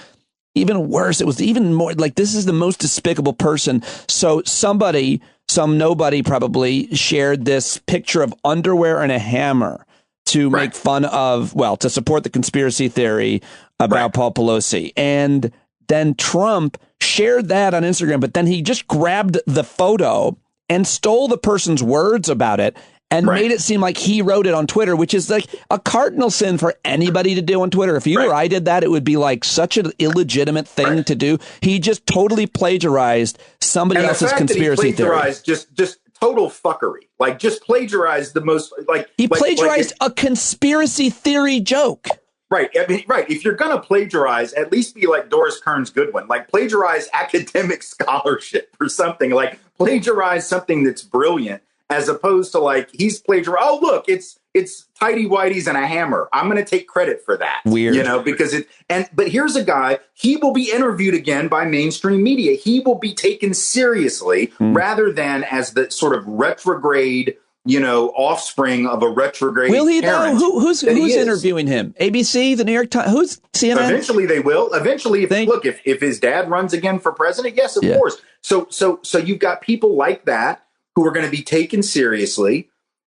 Even worse, it was even more like this is the most despicable person. So some nobody probably shared this picture of underwear and a hammer to make fun of, to support the conspiracy theory about Paul Pelosi. And then Trump shared that on Instagram, but then he just grabbed the photo and stole the person's words about it and made it seem like he wrote it on Twitter, which is like a cardinal sin for anybody to do on Twitter. If you or I did that, it would be like such an illegitimate thing to do. He just totally plagiarized somebody else's conspiracy theory. Just total fuckery. Like just plagiarized the most he plagiarized a conspiracy theory joke. Right. I mean, if you're going to plagiarize, at least be like Doris Kearns Goodwin, like plagiarize academic scholarship or something, like plagiarize something that's brilliant. As opposed to he's plagiarized. Oh, look, it's tidy whities and a hammer. I'm going to take credit for that. Weird, because but here's a guy. He will be interviewed again by mainstream media. He will be taken seriously rather than as the sort of retrograde, offspring of a retrograde. Will he parent though? Who's interviewing him? ABC, the New York Times. Who's CNN? Eventually they will. Eventually, if his dad runs again for president, yes, of course. So you've got people like that who are going to be taken seriously,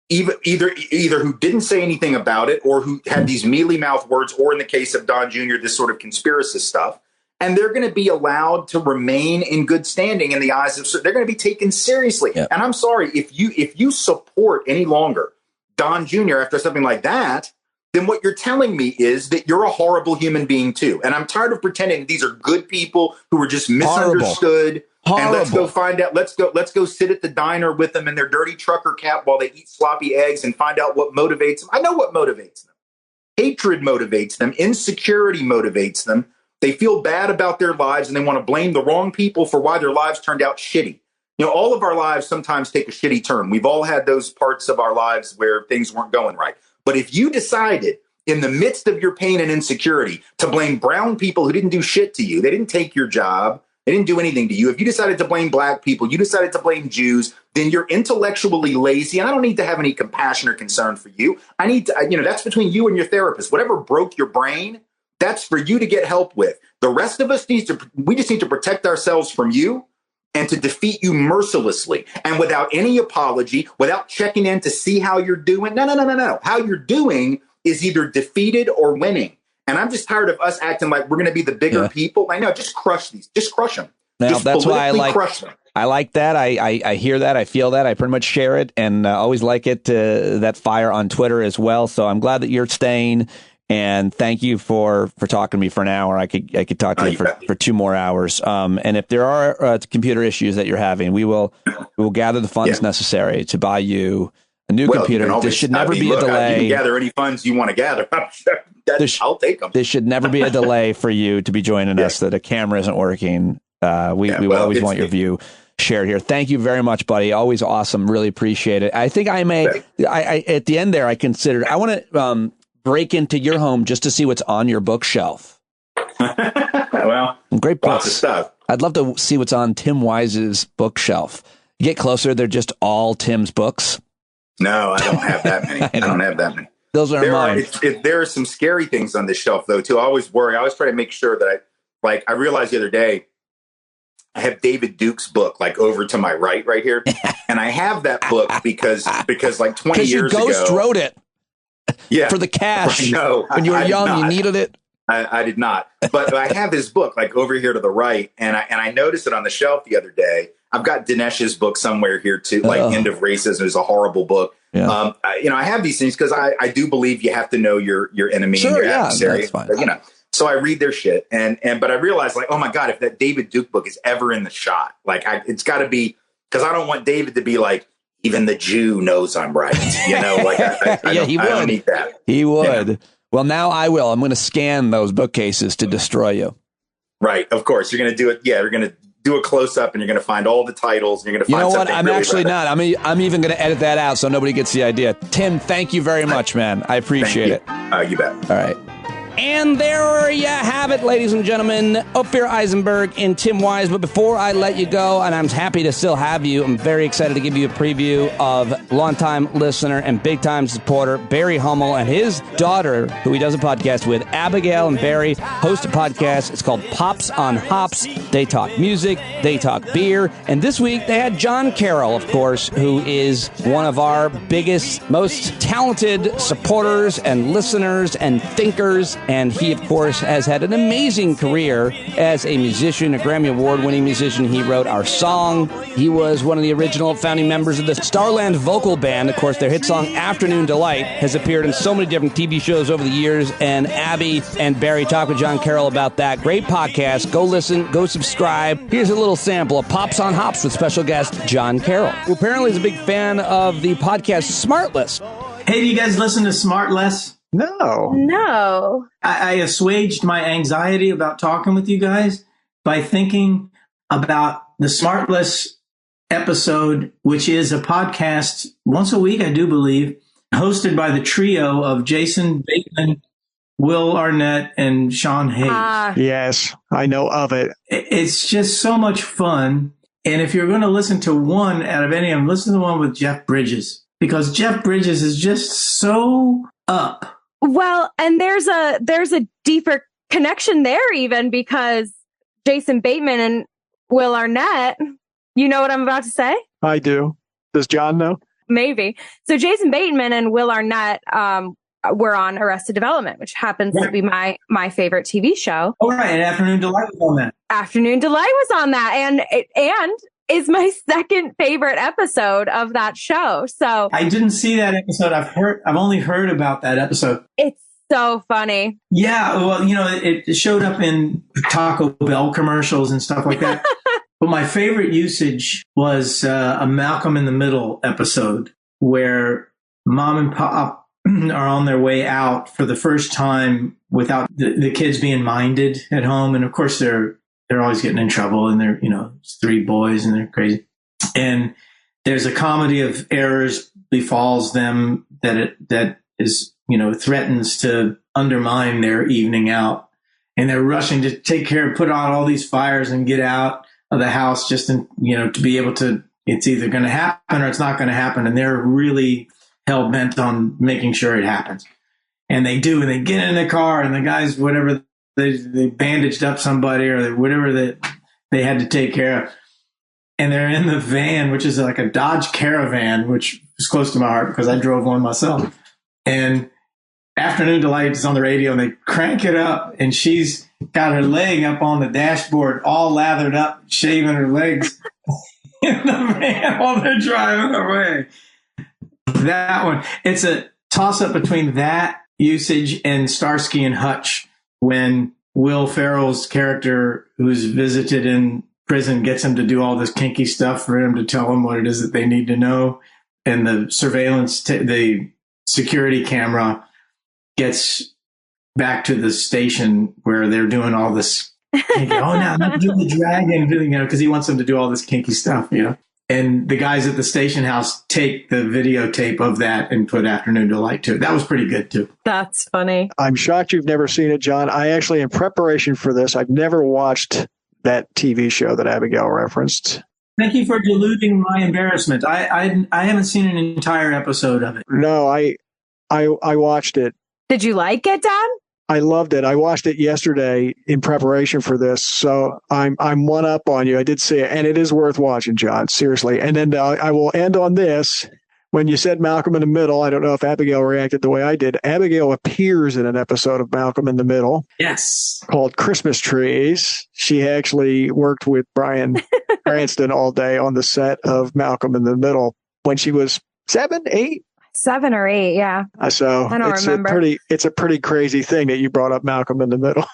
either who didn't say anything about it or who had these mealy-mouthed words, or in the case of Don Jr., this sort of conspiracist stuff. And they're going to be allowed to remain in good standing in the eyes of – they're going to be taken seriously. Yeah. And I'm sorry, if you support any longer Don Jr. after something like that, then what you're telling me is that you're a horrible human being too. And I'm tired of pretending these are good people who were just misunderstood. Horrible. And let's go find out. Let's go sit at the diner with them in their dirty trucker cap while they eat sloppy eggs and find out what motivates them. I know what motivates them. Hatred motivates them. Insecurity motivates them. They feel bad about their lives and they want to blame the wrong people for why their lives turned out shitty. All of our lives sometimes take a shitty turn. We've all had those parts of our lives where things weren't going right. But if you decided in the midst of your pain and insecurity to blame brown people who didn't do shit to you, they didn't take your job, they didn't do anything to you. If you decided to blame black people, you decided to blame Jews, then you're intellectually lazy. And I don't need to have any compassion or concern for you. I need to, that's between you and your therapist. Whatever broke your brain, that's for you to get help with. The rest of us we just need to protect ourselves from you and to defeat you mercilessly and without any apology, without checking in to see how you're doing. No. How you're doing is either defeated or winning. And I'm just tired of us acting like we're going to be the bigger people. I know, just crush these. Just crush them. Now, that's why I like that. I hear that. I feel that. I pretty much share it and always like it, that fire on Twitter as well. So I'm glad that you're staying And thank you for talking to me for an hour. I could talk to you for 2 more hours. And if there are computer issues that you're having, we will gather the funds necessary to buy you a new computer. There should never be a delay. You can gather any funds you want to gather. I'll take them. There should never be a delay for you to be joining us, that a camera isn't working. We always want your view shared here. Thank you very much, buddy. Always awesome. Really appreciate it. I think I at the end there, I considered, I want to break into your home just to see what's on your bookshelf. Well, great books. Lots of stuff. I'd love to see what's on Tim Wise's bookshelf. You get closer, they're just all Tim's books. No, I don't have that many. I don't have that many. Those are mine. There are some scary things on this shelf, though, too. I always worry. I always try to make sure that I realized the other day, I have David Duke's book over to my right here. And I have that book because 20 years ago. Because your ghost wrote it. Yeah. For the cash. No, when you were young, you needed it. I did not. But I have his book over here to the right. And I noticed it on the shelf the other day. I've got Dinesh's book somewhere here too, End of Racism is a horrible book. Yeah. I have these things because I do believe you have to know your enemy and your adversary. That's fine. But, so I read their shit but I realized oh my God, if that David Duke book is ever in the shot, it's got to be, because I don't want David to be even the Jew knows I'm right. He would. I don't need that. He would. Yeah. Well, now I will. I'm going to scan those bookcases to destroy you. Right. Of course. You're going to do it. Yeah. You're going to do a close up and you're going to find all the titles and you're going to find something. You know what? I'm actually not. I'm even going to edit that out so nobody gets the idea. Tim, thank you very much, man. I appreciate it. You bet. All right. And there you have it, ladies and gentlemen. Ophira Eisenberg and Tim Wise. But before I let you go, and I'm happy to still have you, I'm very excited to give you a preview of longtime listener and big-time supporter Barry Hummel and his daughter, who he does a podcast with. Abigail and Barry host a podcast. It's called Pops on Hops. They talk music. They talk beer. And this week, they had John Carroll, of course, who is one of our biggest, most talented supporters and listeners and thinkers. And he, of course, has had an amazing career as a musician, a Grammy Award-winning musician. He wrote our song. He was one of the original founding members of the Starland Vocal Band. Of course, their hit song, Afternoon Delight, has appeared in so many different TV shows over the years. And Abby and Barry talk with John Carroll about that. Great podcast. Go listen. Go subscribe. Here's a little sample of Pops on Hops with special guest John Carroll, who apparently is a big fan of the podcast Smartless. Hey, do you guys listen to Smartless? No. I assuaged my anxiety about talking with you guys by thinking about the Smartless episode, which is a podcast once a week, I do believe, hosted by the trio of Jason Bateman, Will Arnett, and Sean Hayes. Yes, I know of it. It's just so much fun. And if you're going to listen to one out of any of them, listen to the one with Jeff Bridges, because Jeff Bridges is just so up. Well, and there's a deeper connection there even, because Jason Bateman and Will Arnett, you know what I'm about to say? I do. Does John know? Maybe. So Jason Bateman and Will Arnett were on Arrested Development, which happens to be my favorite TV show. Oh, right. And Afternoon Delight was on that. Afternoon Delight was on that. And is my second favorite episode of that show. So I didn't see that episode. I've only heard about that episode. It's so funny. Yeah. Well, it showed up in Taco Bell commercials and stuff like that. But my favorite usage was a Malcolm in the Middle episode where Mom and Pop are on their way out for the first time without the kids being minded at home. And of course they're always getting in trouble, and they're, it's 3 boys and they're crazy. And there's a comedy of errors befalls them that is, threatens to undermine their evening out. And they're rushing to put out all these fires and get out of the house just to be able to, it's either going to happen or it's not going to happen. And they're really hell bent on making sure it happens. And they do, and they get in the car, and the guys, whatever, they bandaged up somebody or whatever that they had to take care of. And they're in the van, which is like a Dodge Caravan, which is close to my heart because I drove one myself. And Afternoon Delight is on the radio, and they crank it up, and she's got her leg up on the dashboard, all lathered up, shaving her legs in the van while they're driving away. That one, it's a toss up between that, usage in Starsky and Hutch when Will Ferrell's character, who's visited in prison, gets him to do all this kinky stuff for him to tell them what it is that they need to know. And the surveillance, the security camera gets back to the station where they're doing all this kinky, now do the dragon, because he wants them to do all this kinky stuff, And the guys at the station house take the videotape of that and put Afternoon Delight to it. That was pretty good, too. That's funny. I'm shocked you've never seen it, John. I actually, in preparation for this, I've never watched that TV show that Abigail referenced. Thank you for diluting my embarrassment. I haven't seen an entire episode of it. No, I watched it. Did you like it, Dad? I loved it. I watched it yesterday in preparation for this, so I'm one up on you. I did see it, and it is worth watching, John. Seriously. And then I will end on this. When you said Malcolm in the Middle, I don't know if Abigail reacted the way I did. Abigail appears in an episode of Malcolm in the Middle. Yes. Called Christmas Trees. She actually worked with Bryan Cranston all day on the set of Malcolm in the Middle when she was 7, 8. 7 or 8, yeah. So I don't remember. It's a pretty crazy thing that you brought up Malcolm in the Middle.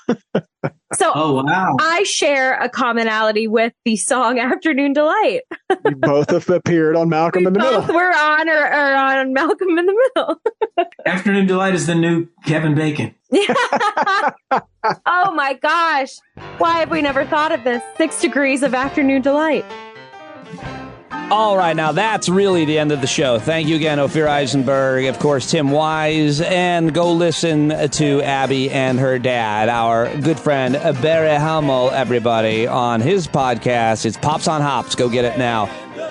So wow. I share a commonality with the song Afternoon Delight. You both have appeared on Malcolm in the Middle. We're on or on Malcolm in the Middle. Afternoon Delight is the new Kevin Bacon. Oh my gosh. Why have we never thought of this? 6 degrees of Afternoon Delight. All right, now that's really the end of the show. Thank you again, Ophira Eisenberg, of course, Tim Wise, and go listen to Abby and her dad, our good friend Barry Hummel, everybody, on his podcast. It's Pops on Hops. Go get it now.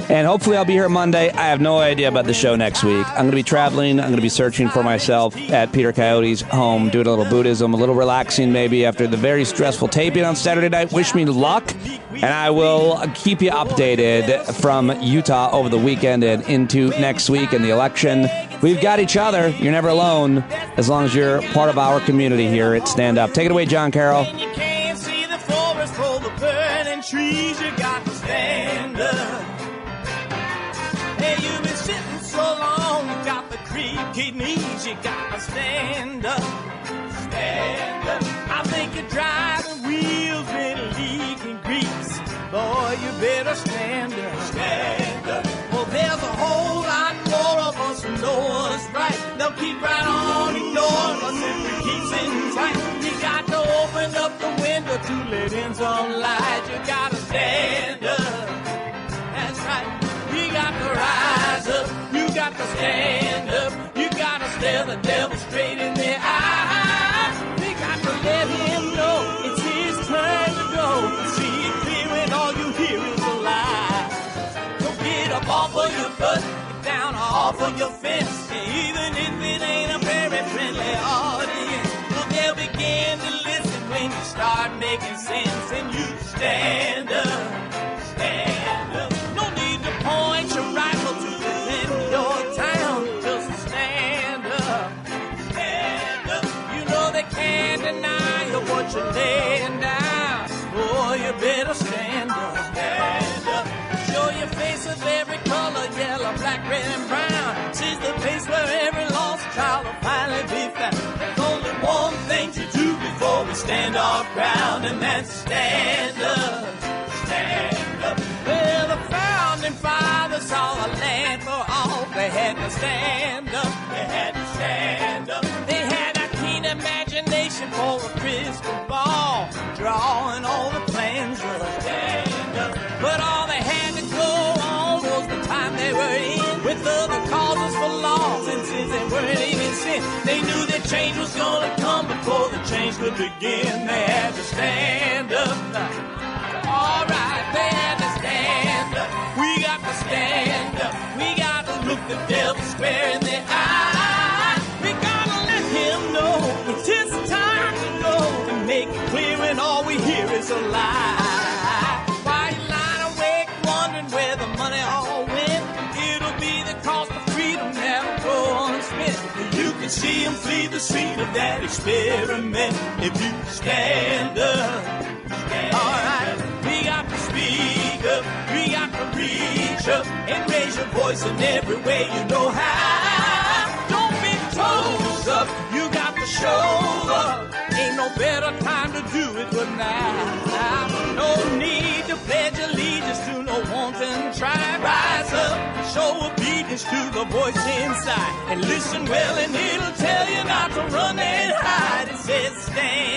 And hopefully I'll be here Monday. I have no idea about the show next week. I'm going to be traveling. I'm going to be searching for myself at Peter Coyote's home, doing a little Buddhism, a little relaxing maybe after the very stressful taping on Saturday night. Wish me luck, and I will keep you updated from Utah over the weekend and into next week in the election. We've got each other. You're never alone as long as you're part of our community here at Stand Up. Take it away, John Carroll. You can't see the forest for the burning trees. You got to stand up. Hey, you've been sitting so long, you got the creaky knees, you gotta stand up, stand up. I think you're driving wheels in leaking grease, boy, you better stand up, stand up. Well, there's a whole lot more of us who know what's right. They'll keep right on ignoring us if we keep sitting tight. You got to open up the window to let in some light. You gotta stand up, that's right. You got to rise up, you got to stand up, you got to stare the devil straight in the eye. We got to let him know it's his turn to go. See it clear when all you hear is a lie. So get up off of your butt, get down off of your fence. And even if it ain't a very friendly audience, well, they'll begin to listen when you start making sense. And you stand up, stand up. Point your rifle to defend your town. Just stand up, stand up. You know they can't deny you what you're laying down. Boy, you better stand up, stand up. Show your face of every color, yellow, black, red, and brown. She's the place where every lost child will finally be found. There's only one thing to do before we stand our ground, and that's stand up, stand up. Well, the founding fathers saw a land for all. They had to stand up. They had to stand up. They had a keen imagination for a crystal ball, drawing all the plans of a stand up. But all they had to go on was the time they were in, with other causes for laws, and since they weren't even sin, they knew that change was gonna come before the change could begin. They had to stand up. All right, they had to stand up. We got to stand up. We got to look the devil square in the eye. We gotta let him know it's his time to go, and make it clear when all we hear is a lie. Why you lying awake wondering where the money all went? It'll be the cost of freedom that'll go unspent. You can see him flee the scene of that experiment if you stand up. All right, we got to speak up, we got to reach up and raise your voice in every way you know how. Don't be toes up, you got show up. Ain't no better time to do it but now. No need to pledge allegiance to no wanton tribe. Rise up, show obedience to the voice inside. And listen well and it'll tell you not to run and hide. It says stand